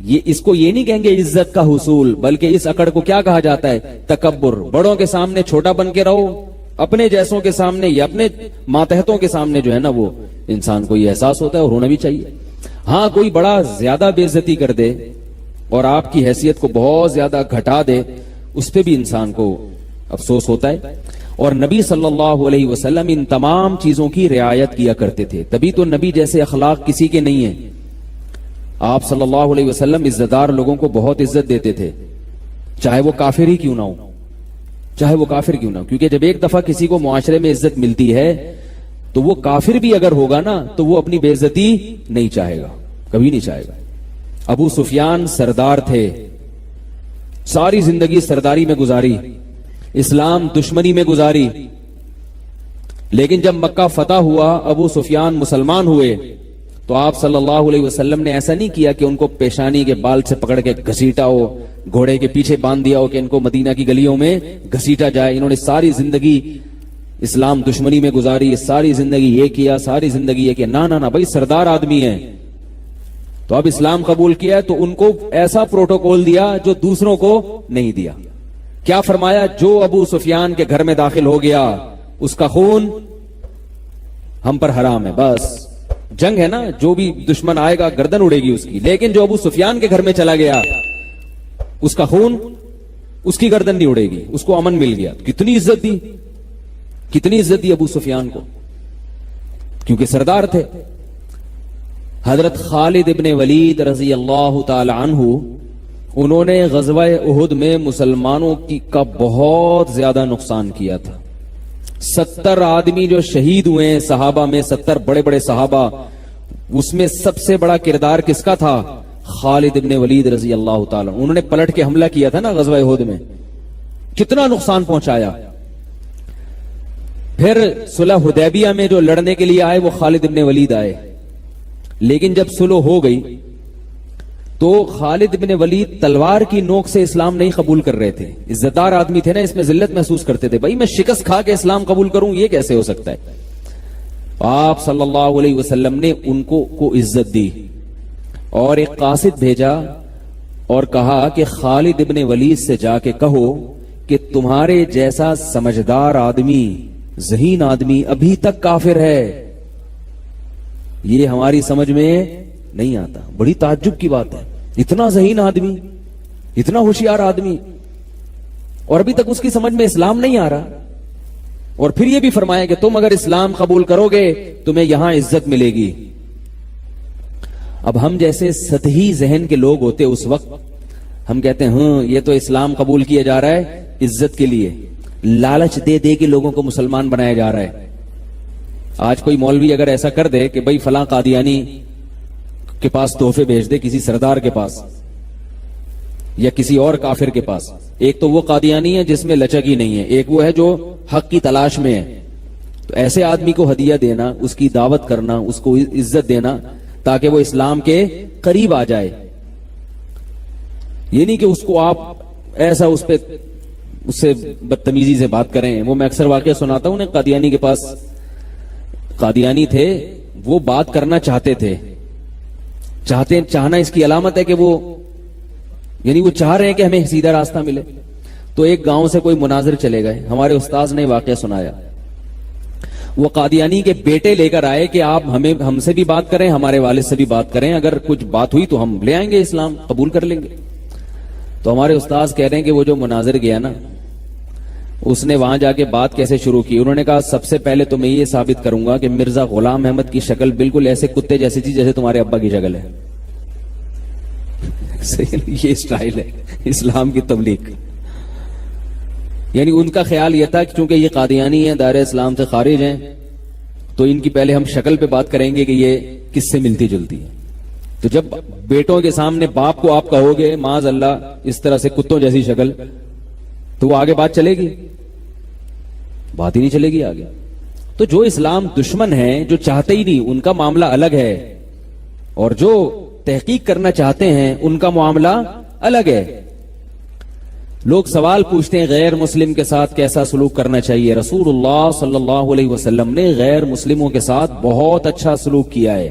یہ اس کو یہ نہیں کہیں گے عزت کا حصول, بلکہ اس اکڑ کو کیا کہا جاتا ہے؟ تکبر. بڑوں کے سامنے چھوٹا بن کے رہو, اپنے جیسوں کے سامنے یا اپنے ماتحتوں کے سامنے جو ہے نا, وہ انسان کو یہ احساس ہوتا ہے, اور ہونا بھی چاہیے. ہاں کوئی بڑا زیادہ بے عزتی کر دے اور آپ کی حیثیت کو بہت زیادہ گھٹا دے, اس پہ بھی انسان کو افسوس ہوتا ہے. اور نبی صلی اللہ علیہ وسلم ان تمام چیزوں کی رعایت کیا کرتے تھے, تبھی تو نبی جیسے اخلاق کسی کے نہیں ہیں. آپ صلی اللہ علیہ وسلم عزتدار لوگوں کو بہت عزت دیتے تھے, چاہے وہ کافر ہی کیوں نہ ہو, چاہے وہ کافر کیوں نہ ہو. کیونکہ جب ایک دفعہ کسی کو معاشرے میں عزت ملتی ہے تو وہ کافر بھی اگر ہوگا نا تو وہ اپنی بے عزتی نہیں چاہے گا, کبھی نہیں چاہے گا. ابو سفیان سردار تھے, ساری زندگی سرداری میں گزاری, اسلام دشمنی میں گزاری, لیکن جب مکہ فتح ہوا, ابو سفیان مسلمان ہوئے, تو آپ صلی اللہ علیہ وسلم نے ایسا نہیں کیا کہ ان کو پیشانی کے بال سے پکڑ کے گھسیٹا ہو, گھوڑے کے پیچھے باندھ دیا ہو کہ ان کو مدینہ کی گلیوں میں گھسیٹا جائے. انہوں نے ساری زندگی اسلام دشمنی میں گزاری, ساری زندگی یہ کیا, ساری زندگی یہ کیا. نہ بھائی سردار آدمی ہیں, تو اب اسلام قبول کیا ہے تو ان کو ایسا پروٹوکول دیا جو دوسروں کو نہیں دیا. کیا فرمایا؟ جو ابو سفیان کے گھر میں داخل ہو گیا اس کا خون ہم پر حرام ہے. بس جنگ ہے نا, جو بھی دشمن آئے گا گردن اڑے گی اس کی, لیکن جو ابو سفیان کے گھر میں چلا گیا اس کا خون, اس کی گردن نہیں اڑے گی, اس کو امن مل گیا. کتنی عزت دی, کتنی عزت دی ابو سفیان کو, کیونکہ سردار تھے. حضرت خالد ابن ولید رضی اللہ تعالی عنہ, انہوں نے غزوہ احد میں مسلمانوں کا بہت زیادہ نقصان کیا تھا. 70 آدمی جو شہید ہوئے ہیں صحابہ میں, 70 بڑے بڑے صحابہ, اس میں سب سے بڑا کردار کس کا تھا؟ خالد ابن ولید رضی اللہ تعالی. انہوں نے پلٹ کے حملہ کیا تھا نا غزوہ احد میں, کتنا نقصان پہنچایا. پھر صلح حدیبیہ میں جو لڑنے کے لیے آئے وہ خالد ابن ولید آئے, لیکن جب صلح ہو گئی تو خالد بن ولید تلوار کی نوک سے اسلام نہیں قبول کر رہے تھے. عزتدار آدمی تھے نا, اس میں ذلت محسوس کرتے تھے, بھائی میں شکست کھا کے اسلام قبول کروں, یہ کیسے ہو سکتا ہے. آپ صلی اللہ علیہ وسلم نے ان کو عزت دی اور ایک قاصد بھیجا اور کہا کہ خالد ابن ولید سے جا کے کہو کہ تمہارے جیسا سمجھدار آدمی, ذہین آدمی ابھی تک کافر ہے, یہ ہماری سمجھ میں نہیں آتا. بڑی تعجب کی بات ہے, اتنا ذہین آدمی, اتنا ہوشیار آدمی, اور ابھی تک اس کی سمجھ میں اسلام نہیں آ رہا. اور پھر یہ بھی فرمایا کہ تم اگر اسلام قبول کرو گے تمہیں یہاں عزت ملے گی. اب ہم جیسے سطحی ذہن کے لوگ ہوتے اس وقت, ہم کہتے ہیں ہاں یہ تو اسلام قبول کیا جا رہا ہے عزت کے لیے, لالچ دے دے کے لوگوں کو مسلمان بنایا جا رہا ہے. آج کوئی مولوی اگر ایسا کر دے کہ بھائی فلاں قادیانی کے پاس تحفے بھیج دے, کسی سردار کے پاس یا کسی اور کافر کے پاس, ایک تو وہ قادیانی ہے جس میں لچک ہی نہیں ہے, ایک وہ ہے جو حق کی تلاش میں ہے, تو ایسے آدمی کو ہدیہ دینا, اس کی دعوت کرنا, اس کو عزت دینا تاکہ وہ اسلام کے قریب آ جائے. یہ نہیں کہ اس کو آپ ایسا اس پہ اس سے بدتمیزی سے بات کریں. وہ میں اکثر واقعہ سناتا ہوں نا, قادیانی کے پاس قادیانی تھے, وہ بات کرنا چاہتے تھے, چاہنا اس کی علامت ہے کہ وہ یعنی وہ چاہ رہے ہیں کہ ہمیں سیدھا راستہ ملے. تو ایک گاؤں سے کوئی مناظر چلے گئے, ہمارے استاذ نے واقعہ سنایا. وہ قادیانی کے بیٹے لے کر آئے کہ آپ ہم سے بھی بات کریں, ہمارے والد سے بھی بات کریں, اگر کچھ بات ہوئی تو ہم لے آئیں گے, اسلام قبول کر لیں گے. تو ہمارے استاذ کہہ رہے ہیں کہ وہ جو مناظر گیا نا, اس نے وہاں جا کے بات کیسے شروع کی. انہوں نے کہا سب سے پہلے تو میں یہ ثابت کروں گا کہ مرزا غلام احمد کی شکل بالکل ایسے کتے جیسی تھی جیسے تمہارے ابا کی شکل ہے. یہ اسٹائل ہے اسلام کی تبلیغ. یعنی ان کا خیال یہ تھا کہ چونکہ یہ قادیانی ہیں, دائرہ اسلام سے خارج ہیں, تو ان کی پہلے ہم شکل پہ بات کریں گے کہ یہ کس سے ملتی جلتی ہے. تو جب بیٹوں کے سامنے باپ کو آپ کہو گے معاذ اللہ اس طرح سے کتوں جیسی شکل, تو وہ آگے بات چلے گی؟ بات ہی نہیں چلے گی آگے. تو جو اسلام دشمن ہیں, جو چاہتے ہی نہیں, ان کا معاملہ الگ ہے, اور جو تحقیق کرنا چاہتے ہیں ان کا معاملہ الگ ہے. لوگ سوال پوچھتے ہیں غیر مسلم کے ساتھ کیسا سلوک کرنا چاہیے. رسول اللہ صلی اللہ علیہ وسلم نے غیر مسلموں کے ساتھ بہت اچھا سلوک کیا ہے.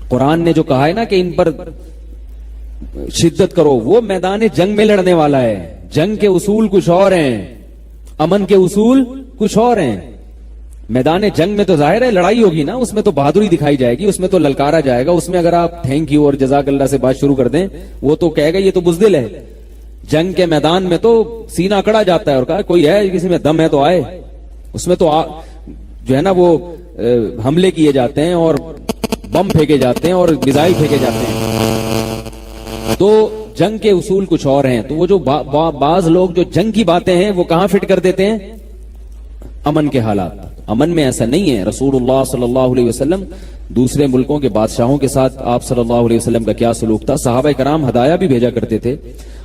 قرآن نے جو کہا ہے نا کہ ان پر شدت کرو، وہ میدان جنگ میں لڑنے والا ہے. جنگ کے اصول کچھ اور ہیں، امن کے اصول کچھ اور ہیں. میدان جنگ میں تو ظاہر ہے لڑائی ہوگی نا، اس میں تو بہادری دکھائی جائے گی، اس میں تو للکارا جائے گا، اس میں اگر آپ تھینک یو اور جزاک اللہ سے بات شروع کر دیں وہ تو کہے گا یہ تو بزدل ہے. جنگ کے میدان میں تو سینہ اکڑا جاتا ہے اور کہا کوئی ہے کسی میں دم ہے تو آئے. اس میں تو جو ہے نا وہ حملے کیے جاتے ہیں اور بم پھینکے جاتے ہیں اور میزائل پھینکے جاتے ہیں. تو جنگ کے اصول کچھ اور ہیں. تو وہ جو بعض لوگ جو جنگ کی باتیں ہیں وہ کہاں فٹ کر دیتے ہیں؟ امن کے حالات. امن میں ایسا نہیں ہے. رسول اللہ صلی اللہ علیہ وسلم دوسرے ملکوں کے بادشاہوں کے ساتھ آپ صلی اللہ علیہ وسلم کا کیا سلوک تھا. صحابہ کرام ہدایہ بھی بھیجا کرتے تھے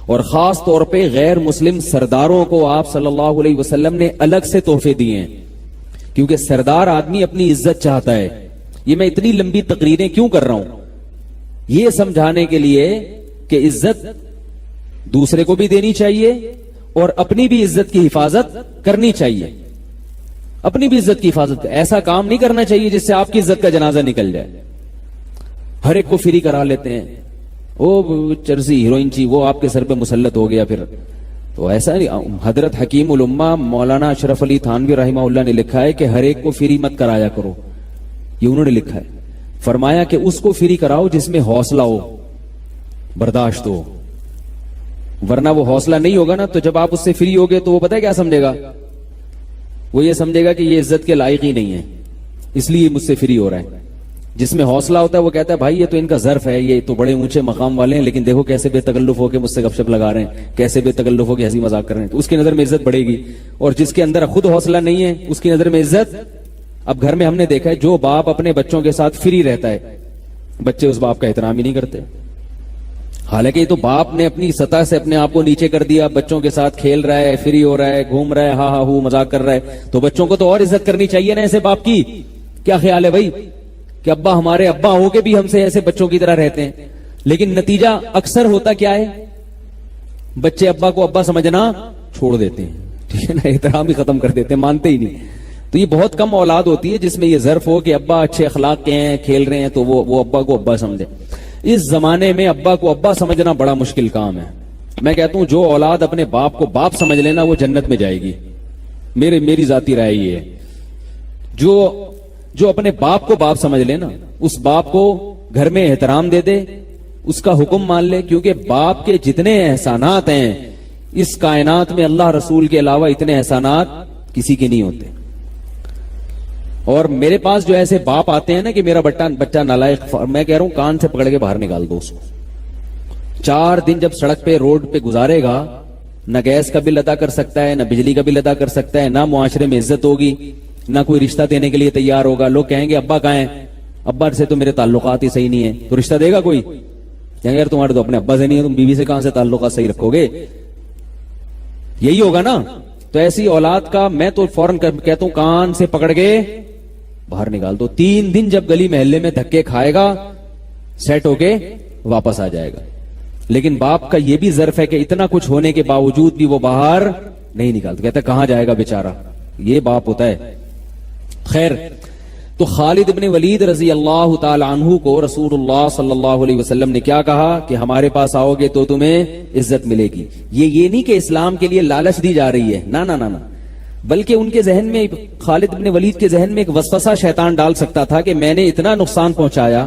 اور خاص طور پہ غیر مسلم سرداروں کو آپ صلی اللہ علیہ وسلم نے الگ سے تحفے دیے ہیں، کیونکہ سردار آدمی اپنی عزت چاہتا ہے. یہ میں اتنی لمبی تقریریں کیوں کر رہا ہوں؟ یہ سمجھانے کے لیے کہ عزت دوسرے کو بھی دینی چاہیے اور اپنی بھی عزت کی حفاظت کرنی چاہیے. اپنی بھی عزت کی حفاظت، ایسا کام نہیں کرنا چاہیے جس سے آپ کی عزت کا جنازہ نکل جائے. ہر ایک کو فری کرا لیتے ہیں، وہ چرسی ہیروئن چی وہ آپ کے سر پہ مسلط ہو گیا پھر. تو ایسا نہیں. حضرت حکیم الامہ مولانا اشرف علی تھانوی رحمہ اللہ نے لکھا ہے کہ ہر ایک کو فری مت کرایا کرو. یہ انہوں نے لکھا ہے. فرمایا کہ اس کو فری کراؤ جس میں حوصلہ ہو، برداشت ہو. ورنہ وہ حوصلہ نہیں ہوگا نا تو جب آپ اس سے فری ہوگے تو وہ پتہ ہے کیا سمجھے گا؟ وہ یہ سمجھے گا کہ یہ عزت کے لائق ہی نہیں ہے، اس لیے مجھ سے فری ہو رہا ہے. جس میں حوصلہ ہوتا ہے وہ کہتا ہے بھائی یہ تو ان کا ظرف ہے، یہ تو بڑے اونچے مقام والے ہیں، لیکن دیکھو کیسے بے تکلف ہو کے مجھ سے گپ شپ لگا رہے ہیں، کیسے بے تکلف ہو کے ہنسی مذاق کر رہے ہیں. تو اس کی نظر میں عزت بڑھے گی. اور جس کے اندر خود حوصلہ نہیں ہے اس کی نظر میں عزت. اب گھر میں ہم نے دیکھا ہے جو باپ اپنے بچوں کے ساتھ فری رہتا ہے بچے اس باپ کا احترام ہی نہیں کرتے. حالانکہ یہ تو باپ نے اپنی سطح سے اپنے آپ کو نیچے کر دیا، بچوں کے ساتھ کھیل رہا ہے، فری ہو رہا ہے، گھوم رہا ہے، ہاں ہاں ہو مذاق کر رہا ہے. تو بچوں کو تو اور عزت کرنی چاہیے نا ایسے باپ کی. کیا خیال ہے بھائی کہ ابا ہمارے ابا ہو کے بھی ہم سے ایسے بچوں کی طرح رہتے ہیں؟ لیکن نتیجہ اکثر ہوتا کیا ہے؟ بچے ابا کو ابا سمجھنا چھوڑ دیتے ہیں، ٹھیک ہے نا، احترام ہی ختم کر دیتے ہیں، مانتے ہی نہیں. تو یہ بہت کم اولاد ہوتی ہے جس میں یہ ظرف ہو کہ ابا اچھے اخلاق کے ہیں، کھیل رہے ہیں تو وہ ابا کو ابا سمجھے. اس زمانے میں ابا کو ابا سمجھنا بڑا مشکل کام ہے. میں کہتا ہوں جو اولاد اپنے باپ کو باپ سمجھ لینا وہ جنت میں جائے گی. میری ذاتی رائے یہ ہے. جو اپنے باپ کو باپ سمجھ لینا، اس باپ کو گھر میں احترام دے دے، اس کا حکم مان لے، کیونکہ باپ کے جتنے احسانات ہیں اس کائنات میں اللہ رسول کے علاوہ اتنے احسانات کسی کے نہیں ہوتے. اور میرے پاس جو ایسے باپ آتے ہیں نا کہ میرا بچہ نالائق، میں کہہ رہا ہوں کان سے پکڑ کے باہر نکال دو اس کو. 4 دن جب سڑک پہ روڈ پہ گزارے گا، نہ گیس کا بل ادا کر سکتا ہے، نہ بجلی کا بل ادا کر سکتا ہے، نہ معاشرے میں عزت ہوگی، نہ کوئی رشتہ دینے کے لیے تیار ہوگا. لوگ کہیں گے ابا کہاں ہیں؟ ابا سے تو میرے تعلقات ہی صحیح نہیں ہیں. تو رشتہ دے گا کوئی؟ کہیں گے یار تمہارے تو اپنے ابا سے نہیں ہے، تم بیوی سے کہاں سے تعلقات صحیح رکھو گے؟ یہی ہوگا نا. تو ایسی اولاد کا میں تو فوراً کہتا ہوں کان سے پکڑ کے باہر نکال دو. 3 دن جب گلی محلے میں دھکے کھائے گا سیٹ ہو کے واپس آ جائے گا. لیکن باپ کا یہ بھی ظرف ہے کہ اتنا کچھ ہونے کے باوجود بھی وہ باہر نہیں نکالتا، کہتا ہے کہاں جائے گا بیچارہ. یہ باپ ہوتا ہے. خیر، تو خالد ابن ولید رضی اللہ تعالی عنہ کو رسول اللہ صلی اللہ علیہ وسلم نے کیا کہا کہ ہمارے پاس آؤ گے تو تمہیں عزت ملے گی. یہ نہیں کہ اسلام کے لیے لالچ دی جا رہی ہے، نہ، بلکہ ان کے ذہن میں، خالد ابن ولید کے ذہن میں ایک وسوسہ شیطان ڈال سکتا تھا کہ میں نے اتنا نقصان پہنچایا،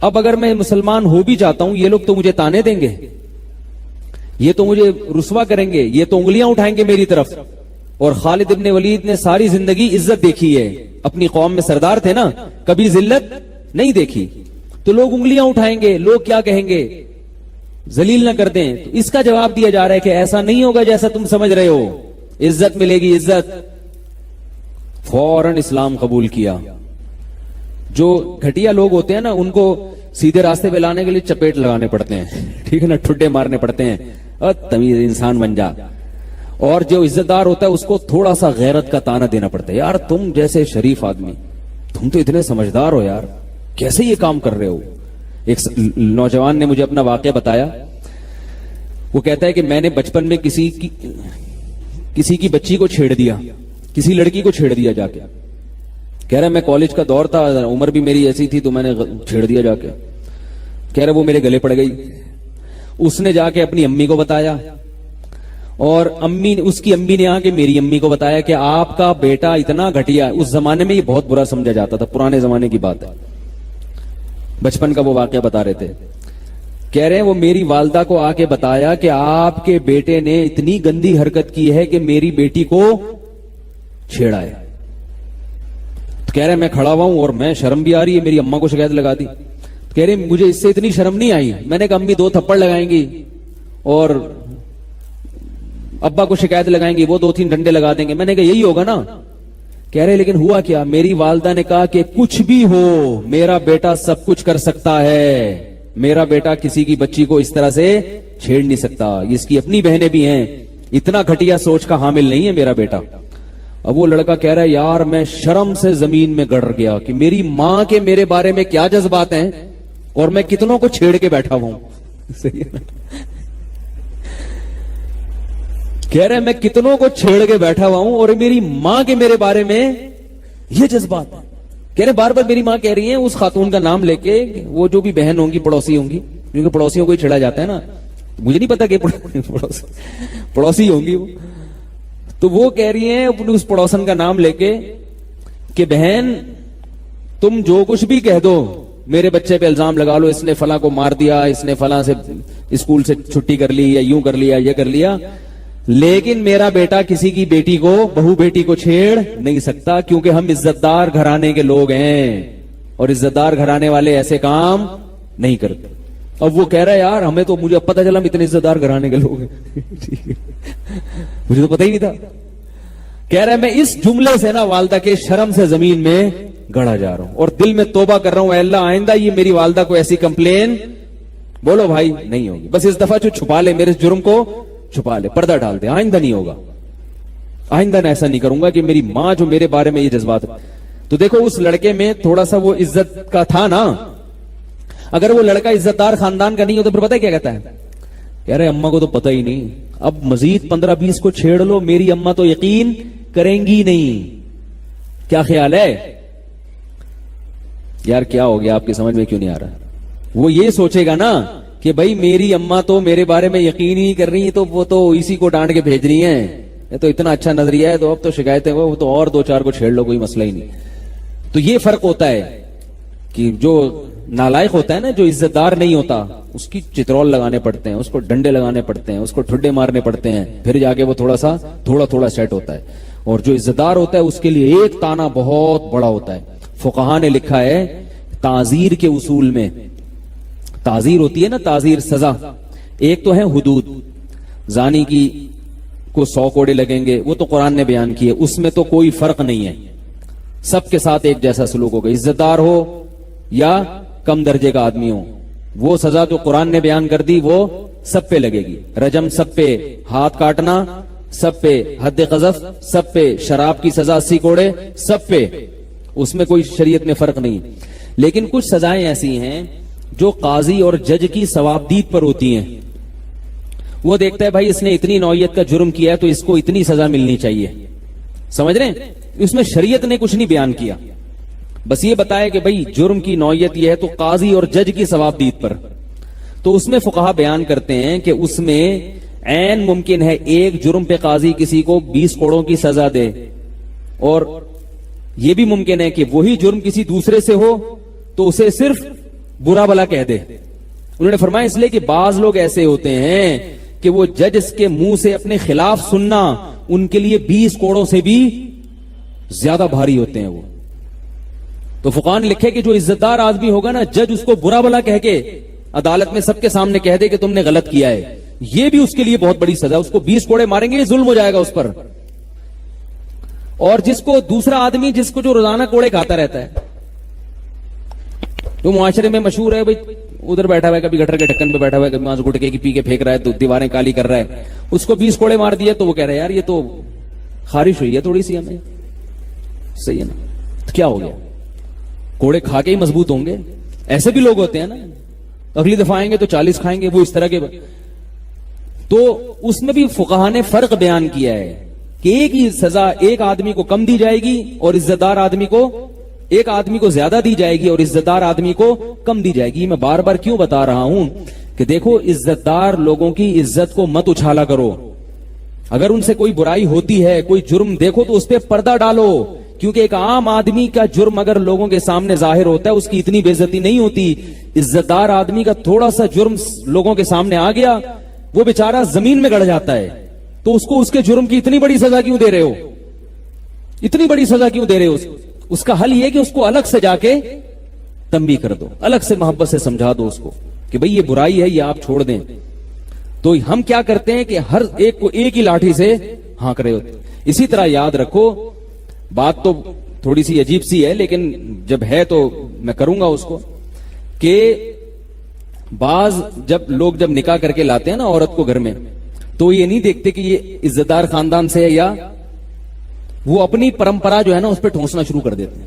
اب اگر میں مسلمان ہو بھی جاتا ہوں یہ لوگ تو مجھے تانے دیں گے، یہ تو مجھے رسوا کریں گے، یہ تو انگلیاں اٹھائیں گے میری طرف. اور خالد ابن ولید نے ساری زندگی عزت دیکھی ہے، اپنی قوم میں سردار تھے نا، کبھی ذلت نہیں دیکھی. تو لوگ انگلیاں اٹھائیں گے، لوگ کیا کہیں گے، ذلیل نہ کر دیں. تو اس کا جواب دیا جا رہا ہے کہ ایسا نہیں ہوگا جیسا تم سمجھ رہے ہو، عزت ملے گی، عزت. فوراً اسلام قبول کیا. جو گھٹیا لوگ ہوتے ہیں نا ان کو سیدھے راستے پہ لانے کے لیے چپیٹ لگانے پڑتے ہیں، ٹھیک ہے نا، ٹھڈے مارنے پڑتے ہیں، تمیز انسان بن جا. اور جو عزت دار ہوتا ہے اس کو تھوڑا سا غیرت کا تانا دینا پڑتا ہے، یار تم جیسے شریف آدمی، تم تو اتنے سمجھدار ہو یار، کیسے یہ کام کر رہے ہو، ایک نوجوان نے مجھے اپنا واقعہ بتایا. وہ کہتا ہے کہ میں نے بچپن میں کسی کی بچی کو چھیڑ دیا, کسی لڑکی کو چھیڑ دیا جا کے. کہہ رہا میں کالج کا دور تھا, عمر بھی میری ایسی تھی, تو میں نے چھیڑ دیا جا کے. کہہ رہا وہ میرے گلے پڑ گئی. اس نے جا کے اپنی امی کو بتایا, اور اس کی امی نے آ کے میری امی کو بتایا کہ آپ کا بیٹا اتنا گھٹیا. اس زمانے میں یہ بہت برا سمجھا جاتا تھا, پرانے زمانے کی بات ہے, بچپن کا وہ واقعہ بتا رہے تھے. کہہ رہے ہیں وہ میری والدہ کو آ کے بتایا کہ آپ کے بیٹے نے اتنی گندی حرکت کی ہے کہ میری بیٹی کو چھیڑا ہے. کہہ رہے میں کھڑا ہوا ہوں اور میں شرم بھی آ رہی ہے, میری اماں کو شکایت لگا دی. کہہ رہے مجھے اس سے اتنی شرم نہیں آئی. میں نے کہا امی 2 تھپڑ لگائیں گی اور ابا کو شکایت لگائیں گی, وہ 2-3 ڈنڈے لگا دیں گے. میں نے کہا یہی ہوگا نا. کہہ رہے لیکن ہوا کیا, میری والدہ نے کہا کہ کچھ بھی ہو میرا بیٹا سب کچھ کر سکتا ہے, میرا بیٹا کسی کی بچی کو اس طرح سے چھیڑ نہیں سکتا, اس کی اپنی بہنیں بھی ہیں, اتنا گھٹیا سوچ کا حامل نہیں ہے میرا بیٹا. اب وہ لڑکا کہہ رہا ہے یار میں شرم سے زمین میں گڑ گیا کہ میری ماں کے میرے بارے میں کیا جذبات ہیں اور میں کتنوں کو چھیڑ کے بیٹھا ہوں. کہہ رہے میں کتنوں کو چھیڑ کے بیٹھا ہوا ہوں اور میری ماں کے میرے بارے میں یہ جذبات ہیں. کہہ رہے بار بار میری ماں کہہ رہی ہے اس خاتون کا نام لے کے, وہ جو بھی بہن ہوں گی پڑوسی ہوں گی, کیونکہ پڑوسیوں کو ہی چھیڑا جاتا ہے نا, مجھے نہیں پتا کہ پڑوسی ہوں گی وہ, تو وہ کہہ رہی ہیں اس پڑوسن کا نام لے کے کہ بہن تم جو کچھ بھی کہہ دو, میرے بچے پہ الزام لگا لو, اس نے فلاں کو مار دیا, اس نے فلاں سے اسکول سے چھٹی کر لی, یا یوں کر لیا, یہ کر لیا, لیکن میرا بیٹا کسی کی بیٹی کو, بہو بیٹی کو چھیڑ نہیں سکتا, کیونکہ ہم عزت دار گھرانے کے لوگ ہیں اور عزت دار گھرانے والے ایسے کام نہیں کرتے. اب وہ کہہ رہا ہے یار ہمیں تو, مجھے اب پتا چلا ہم اتنے عزت دار گھرانے کے لوگ ہیں, مجھے تو پتا ہی نہیں تھا. کہہ رہا ہے میں اس جملے سے نا والدہ کے شرم سے زمین میں گڑا جا رہا ہوں اور دل میں توبہ کر رہا ہوں, اے اللہ آئندہ یہ میری والدہ کو ایسی کمپلین بولو بھائی نہیں ہوگی, بس اس دفعہ جو چھپا لے, میرے جرم کو چھپا لے, پردہ ڈال دے, آئندہ نہیں ہوگا, آئندہ میں ایسا نہیں کروں گا کہ میری ماں جو میرے بارے میں یہ جذبات. تو دیکھو اس لڑکے میں تھوڑا سا وہ عزت کا تھا نا. اگر وہ لڑکا عزت دار خاندان کا نہیں ہو تو پھر پتہ کیا کہتا ہے, کہہ رہے اماں کو تو پتہ ہی نہیں, اب مزید 15-20 کو چھیڑ لو, میری اماں تو یقین کریں گی نہیں. کیا خیال ہے یار, کیا ہو گیا آپ کی سمجھ میں کیوں نہیں آ رہا؟ وہ یہ سوچے گا نا کہ بھائی میری اماں تو میرے بارے میں یقین ہی نہیں کر رہی, تو وہ تو اسی کو ڈانٹ کے بھیج رہی ہیں, یہ تو اتنا اچھا نظریہ ہے, تو اب تو شکایتیں وہ تو اور 2-4 کو چھیڑ لو, کوئی مسئلہ ہی نہیں. تو یہ فرق ہوتا ہے کہ جو نالائق ہوتا ہے نا, جو عزت دار نہیں ہوتا, اس کی چترول لگانے پڑتے ہیں, اس کو ڈنڈے لگانے پڑتے ہیں, اس کو ٹھڈے مارنے پڑتے ہیں, پھر جا کے وہ تھوڑا سیٹ ہوتا ہے. اور جو عزت دار ہوتا ہے اس کے لیے ایک تانا بہت بڑا ہوتا ہے. فقہا نے لکھا ہے تعزیر کے اصول میں, تعزیر ہوتی ہے نا, تعزیر سزا, ایک تو ہے حدود, زانی کی کو 100 کوڑے لگیں گے, وہ تو قرآن نے بیان کیے, اس میں تو کوئی فرق نہیں ہے, سب کے ساتھ ایک جیسا سلوک ہوگا, عزت دار ہو یا کم درجے کا آدمی ہو, وہ سزا جو قرآن نے بیان کر دی وہ سب پہ لگے گی. رجم سب پہ, ہاتھ کاٹنا سب پہ, حد قذف سب پہ, شراب کی سزا 80 کوڑے سب پہ, اس میں کوئی شریعت میں فرق نہیں. لیکن کچھ سزائیں ایسی ہیں جو قاضی اور جج کی ثوابدید پر ہوتی ہیں. وہ دیکھتا ہے بھائی اس نے اتنی نوعیت کا جرم کیا ہے تو اس کو اتنی سزا ملنی چاہیے, سمجھ رہے ہیں؟ اس میں شریعت نے کچھ نہیں بیان کیا, بس یہ بتایا کہ بھائی جرم کی نوعیت یہ ہے تو قاضی اور جج کی ثوابدید پر. تو اس میں فقہا بیان کرتے ہیں کہ اس میں عین ممکن ہے ایک جرم پہ قاضی کسی کو 20 کوڑوں کی سزا دے, اور یہ بھی ممکن ہے کہ وہی جرم کسی دوسرے سے ہو تو اسے صرف برا بلا کہہ دے. انہوں نے فرمایا اس لیے کہ بعض لوگ ایسے ہوتے ہیں کہ وہ جج کے منہ سے اپنے خلاف سننا ان کے لیے 20 کوڑوں سے بھی زیادہ بھاری ہوتے ہیں. وہ تو فقہا نے لکھے کہ جو عزت دار آدمی ہوگا نا, جج اس کو برا بلا کہہ کے عدالت میں سب کے سامنے کہہ دے کہ تم نے غلط کیا ہے, یہ بھی اس کے لیے بہت بڑی سزا. اس کو 20 کوڑے ماریں گے, یہ ظلم ہو جائے گا اس پر. اور جس کو دوسرا آدمی, جس کو جو روزانہ کوڑے کھاتا رہتا ہے, تو معاشرے میں مشہور ہے بھائی ادھر بیٹھا ہوا ہے, کبھی گٹر کے ڈھکن پہ بیٹھا ہوا ہے, کبھی وہاں گٹکے کی پی کے پھینک رہا ہے, تو دیواریں کالی کر رہا ہے, اس کو 20 کوڑے مار دیا تو وہ کہہ رہا ہے یار یہ تو خارش ہوئی ہے تھوڑی سی ہمیں, صحیح ہے نا, تو کیا ہو گیا, کوڑے کھا کے ہی مضبوط ہوں گے. ایسے بھی لوگ ہوتے ہیں نا اگلی دفعہ آئیں گے تو 40 کھائیں گے, وہ اس طرح کے. تو اس میں بھی فقہا نے فرق بیان کیا ہے کہ ایک ہی سزا ایک آدمی کو کم دی جائے گی اور عزت دار آدمی کو, ایک آدمی کو زیادہ دی جائے گی اور عزت دار آدمی کو کم دی جائے گی. میں بار بار کیوں بتا رہا ہوں کہ دیکھو, عزت دار لوگوں کی عزت کو مت اچھالا کرو. اگر ان سے کوئی برائی ہوتی ہے, کوئی جرم دیکھو تو اس پہ پردہ ڈالو, کیونکہ ایک عام آدمی کا جرم اگر لوگوں کے سامنے ظاہر ہوتا ہے اس کی اتنی بے عزتی نہیں ہوتی. عزت دار آدمی کا تھوڑا سا جرم لوگوں کے سامنے آ گیا, وہ بیچارہ زمین میں گڑ جاتا ہے, تو اس کو اس کے جرم کی اتنی بڑی سزا کیوں دے رہے ہو, اتنی بڑی سزا کیوں دے رہے ہو؟ اس کا حل یہ کہ اس کو الگ سے جا کے تنبیہ کر دو, الگ سے محبت سے سمجھا دو اس کو کہ بھئی یہ برائی ہے, یہ آپ چھوڑ دیں. تو ہم کیا کرتے ہیں کہ ہر ایک کو ایک ہی لاٹھی سے ہانک رہے ہوتے. اسی طرح یاد رکھو, بات تو تھوڑی سی عجیب سی ہے لیکن جب ہے تو میں کروں گا اس کو, کہ بعض جب لوگ نکاح کر کے لاتے ہیں نا عورت کو گھر میں, تو یہ نہیں دیکھتے کہ یہ عزت دار خاندان سے ہے, یا وہ اپنی پرمپرا جو ہے نا اس پہ ٹھونسنا شروع کر دیتے ہیں.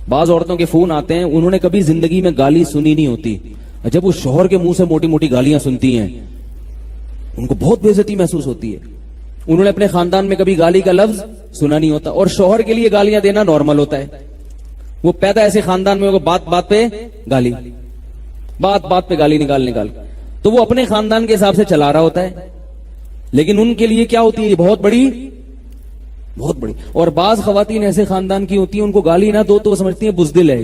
بعض عورتوں کے فون آتے ہیں, انہوں نے کبھی زندگی میں گالی سنی نہیں ہوتی, جب وہ شوہر کے منہ سے موٹی موٹی گالیاں سنتی ہیں ان کو بہت بے عزتی محسوس ہوتی ہے. انہوں نے اپنے خاندان میں کبھی گالی کا لفظ سنا نہیں ہوتا, اور شوہر کے لیے گالیاں دینا نارمل ہوتا ہے. وہ پیدا ایسے خاندان میں ہوگا, بات بات پہ گالی, بات بات پہ گالی نکال, تو وہ اپنے خاندان کے حساب سے چلا رہا ہوتا ہے, لیکن ان کے لیے کیا ہوتی ہے, بہت بڑی. اور بعض خواتین ایسے خاندان کی ہوتی ہیں, ان کو گالی نہ دو تو وہ سمجھتی ہیں بزدل ہے,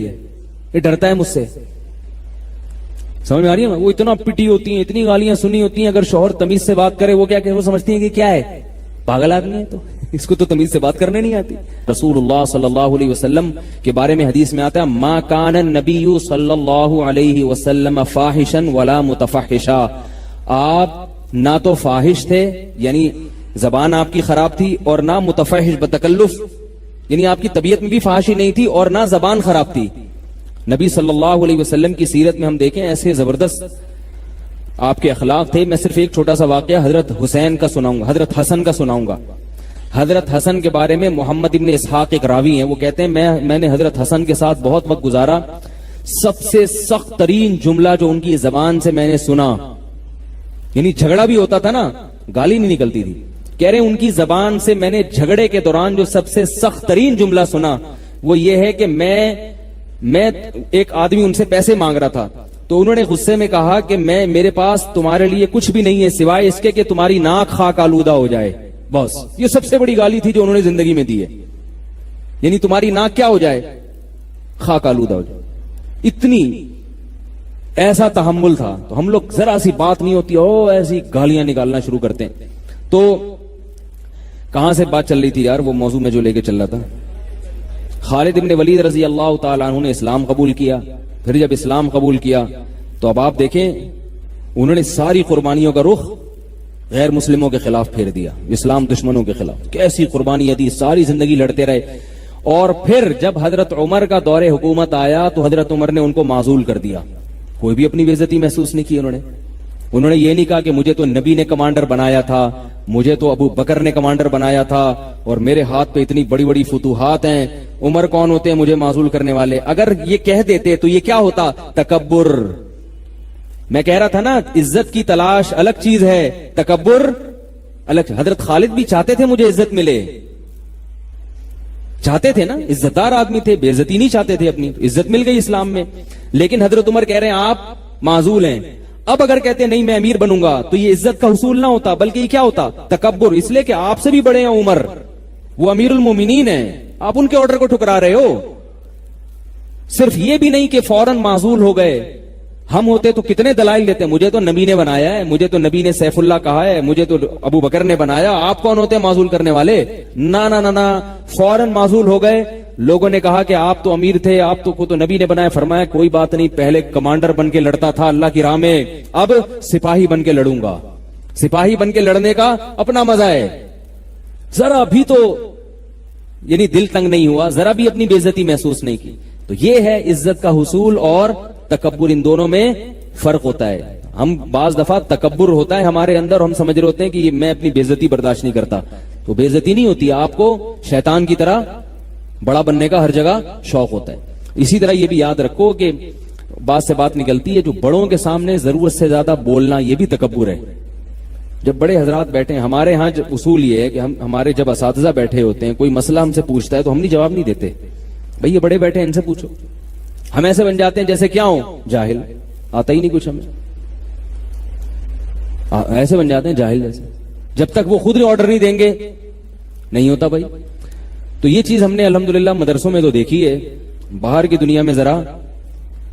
یہ ڈرتا ہے مجھ سے. سمجھ میں آ رہی ہے نا؟ وہ اتنا پٹی ہوتی ہیں, اتنی گالیاں سنی ہوتی ہیں, اگر شوہر تمیز سے بات کرے وہ کیا کہ وہ سمجھتی ہیں کہ کیا ہے, پاگل آدمی ہے, تو اس کو تو تمیز سے بات کرنے نہیں آتی. رسول اللہ صلی اللہ علیہ وسلم کے بارے میں حدیث میں آتا ہے, ما کان النبی صلی اللہ علیہ وسلم فاحشا ولا متفحشا. آپ نہ تو فاحش تھے, یعنی زبان آپ کی خراب تھی, اور نہ متفحش بتکلف, یعنی آپ کی طبیعت میں بھی فحاشی نہیں تھی, اور نہ زبان خراب تھی. نبی صلی اللہ علیہ وسلم کی سیرت میں ہم دیکھیں ایسے زبردست آپ کے اخلاق تھے. میں صرف ایک چھوٹا سا واقعہ حضرت حسین کا سناؤں گا, حضرت حسن کا سناؤں گا. حضرت حسن کے بارے میں محمد ابن اسحاق ایک راوی ہیں, وہ کہتے ہیں میں نے حضرت حسن کے ساتھ بہت وقت گزارا, سب سے سخت ترین جملہ جو ان کی زبان سے میں نے سنا, یعنی جھگڑا بھی ہوتا تھا نا, گالی نہیں نکلتی تھی, کہہ رہے ہیں ان کی زبان سے میں نے جھگڑے کے دوران جو سب سے سخت ترین جملہ سنا وہ یہ ہے کہ میں ایک آدمی ان سے پیسے مانگ رہا تھا, تو انہوں نے غصے میں کہا کہ میرے پاس تمہارے لیے کچھ بھی نہیں ہے سوائے اس کے کہ تمہاری ناک خاک آلودہ ہو جائے, بس. یہ سب سے بڑی گالی تھی جو انہوں نے زندگی میں دی ہے, یعنی تمہاری ناک کیا ہو جائے, خاک آلودہ ہو جائے. اتنی ایسا تحمل تھا. تو ہم لوگ ذرا سی بات نہیں ہوتی ایسی گالیاں نکالنا شروع کرتے ہیں. تو کہاں سے بات چل رہی تھی یار, وہ موضوع میں جو لے کے چل رہا تھا, خالد ابن ولید رضی اللہ تعالیٰ عنہ نے اسلام قبول کیا. پھر جب اسلام قبول کیا تو اب آپ دیکھیں انہوں نے ساری قربانیوں کا رخ غیر مسلموں کے خلاف پھیر دیا, اسلام دشمنوں کے خلاف. کیسی قربانی دی, ساری زندگی لڑتے رہے. اور پھر جب حضرت عمر کا دور حکومت آیا تو حضرت عمر نے ان کو معزول کر دیا. کوئی بھی اپنی بے عزتی محسوس نہیں کی. انہوں نے یہ نہیں کہا کہ مجھے تو نبی نے کمانڈر بنایا تھا, مجھے تو ابو بکر نے کمانڈر بنایا تھا, اور میرے ہاتھ پہ اتنی بڑی بڑی فتوحات ہیں, عمر کون ہوتے ہیں مجھے معزول کرنے والے. اگر یہ کہہ دیتے تو یہ کیا ہوتا, تکبر. میں کہہ رہا تھا نا, عزت کی تلاش الگ چیز ہے, تکبر الگ. حضرت خالد بھی چاہتے تھے مجھے عزت ملے, چاہتے تھے نا, عزت دار آدمی تھے, بے عزتی نہیں چاہتے تھے اپنی, عزت مل گئی اسلام میں. لیکن حضرت عمر کہہ رہے ہیں آپ معزول ہیں. اب اگر کہتے نہیں میں امیر بنوں گا تو یہ عزت کا حصول نہ ہوتا, بلکہ یہ کیا ہوتا, تکبر. اس لیے کہ آپ سے بھی بڑے ہیں عمر, وہ امیر المومنین ہیں, آپ ان کے آرڈر کو ٹھکرا رہے ہو. صرف یہ بھی نہیں کہ فوراً معزول ہو گئے, ہم ہوتے تو کتنے دلائل دیتے, مجھے تو نبی نے بنایا ہے, مجھے تو نبی نے سیف اللہ کہا ہے, مجھے تو ابو بکر نے بنایا, آپ کون ہوتے ہیں معزول کرنے والے. نا نا نا نا, فوراً معزول ہو گئے. لوگوں نے کہا کہ آپ تو امیر تھے, آپ تو نبی نے بنایا. فرمایا کوئی بات نہیں, پہلے کمانڈر بن کے لڑتا تھا اللہ کی راہ میں, اب سپاہی بن کے لڑوں گا. سپاہی بن کے لڑنے کا اپنا مزہ ہے. ذرا بھی تو یعنی دل تنگ نہیں ہوا, ذرا بھی اپنی بے عزتی محسوس نہیں کی. تو یہ ہے عزت کا حصول اور تکبر, ان دونوں میں فرق ہوتا ہے. ہم بعض دفعہ تکبر ہوتا ہے ہمارے اندر, ہم سمجھ رہے ہوتے ہیں کہ میں اپنی بے عزتی برداشت نہیں کرتا, تو بے عزتی نہیں ہوتی, آپ کو شیطان کی طرح بڑا بننے کا ہر جگہ شوق ہوتا ہے. اسی طرح یہ بھی یاد رکھو کہ بات سے بات نکلتی ہے جو بڑوں کے سامنے ضرورت سے زیادہ بولنا یہ بھی تکبر ہے. جب بڑے حضرات بیٹھے ہیں, ہمارے ہاں اصول یہ ہے کہ ہمارے جب اساتذہ بیٹھے ہوتے ہیں, کوئی مسئلہ ہم سے پوچھتا ہے تو ہم نہیں جواب نہیں دیتے, بھئی یہ بڑے بیٹھے ہیں ان سے پوچھو. ہم ایسے بن جاتے ہیں جیسے کیا ہوں, جاہل, آتا ہی نہیں کچھ ہمیں, ایسے بن جاتے ہیں جاہل جیسے. جب تک وہ خود آرڈر نہیں دیں گے نہیں ہوتا بھائی. تو یہ چیز ہم نے الحمدللہ مدرسوں میں تو دیکھی ہے. باہر کی دنیا میں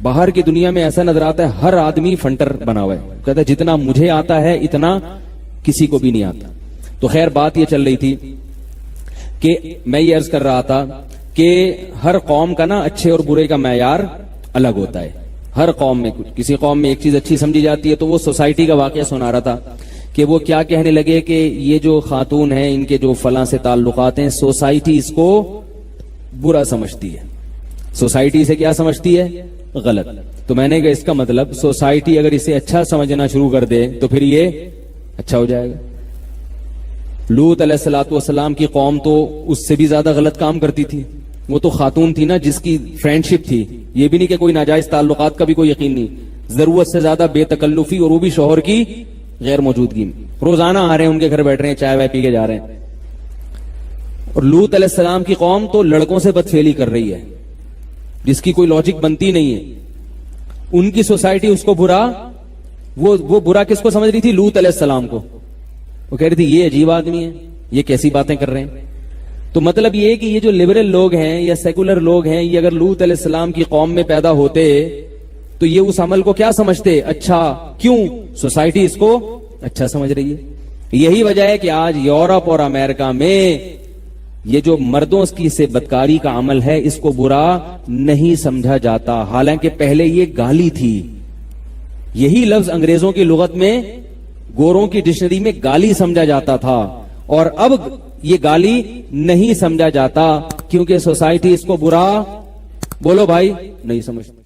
باہر کی دنیا میں ایسا نظر آتا ہے ہر آدمی فنٹر بنا ہوا ہے, کہتا ہے جتنا مجھے آتا ہے اتنا کسی کو بھی نہیں آتا. تو خیر بات یہ چل رہی تھی کہ میں یہ عرض کر رہا تھا کہ ہر قوم کا نا اچھے اور برے کا معیار الگ ہوتا ہے. ہر قوم میں کسی قوم میں ایک چیز اچھی سمجھی جاتی ہے. تو وہ سوسائٹی کا واقعہ سنا رہا تھا کہ وہ کیا کہنے لگے کہ یہ جو خاتون ہیں ان کے جو فلاں سے تعلقات ہیں, سوسائٹی اس کو برا سمجھتی ہے. سوسائٹی سے کیا سمجھتی ہے, غلط. تو میں نے کہا اس کا مطلب سوسائٹی اگر اسے اچھا سمجھنا شروع کر دے تو پھر یہ اچھا ہو جائے گا. لوط علیہ الصلوۃ والسلام کی قوم تو اس سے بھی زیادہ غلط کام کرتی تھی. وہ تو خاتون تھی نا جس کی فرینڈ شپ تھی, یہ بھی نہیں کہ کوئی ناجائز تعلقات کا بھی کوئی یقین نہیں, ضرورت سے زیادہ بے تکلفی, اور وہ بھی شوہر کی غیر موجودگی میں. روزانہ آ رہے ہیں ان کے گھر بیٹھ رہے ہیں, چائے وائے پی کے جا رہے ہیں. اور لوط علیہ السلام کی قوم تو لڑکوں سے بدفعلی کر رہی ہے جس کی کوئی لاجک بنتی نہیں ہے. ان کی سوسائٹی اس کو برا, وہ برا کس کو سمجھ رہی تھی, لوط علیہ السلام کو. وہ کہہ رہی تھی یہ عجیب آدمی ہے, یہ کیسی باتیں کر رہے ہیں. تو مطلب یہ کہ یہ جو لبرل لوگ ہیں یا سیکولر لوگ ہیں, یہ اگر لوط علیہ السلام کی قوم میں پیدا ہوتے تو یہ اس عمل کو کیا سمجھتے, اچھا. کیوں, سوسائٹی اس کو اچھا سمجھ رہی ہے. یہی وجہ ہے کہ آج یورپ اور امریکہ میں یہ جو مردوں کی سے بدکاری کا عمل ہے اس کو برا نہیں سمجھا جاتا, حالانکہ پہلے یہ گالی تھی. یہی لفظ انگریزوں کی لغت میں, گوروں کی ڈکشنری میں گالی سمجھا جاتا تھا, اور اب یہ گالی نہیں سمجھا جاتا کیونکہ سوسائٹی اس کو برا, بولو بھائی, نہیں سمجھتی.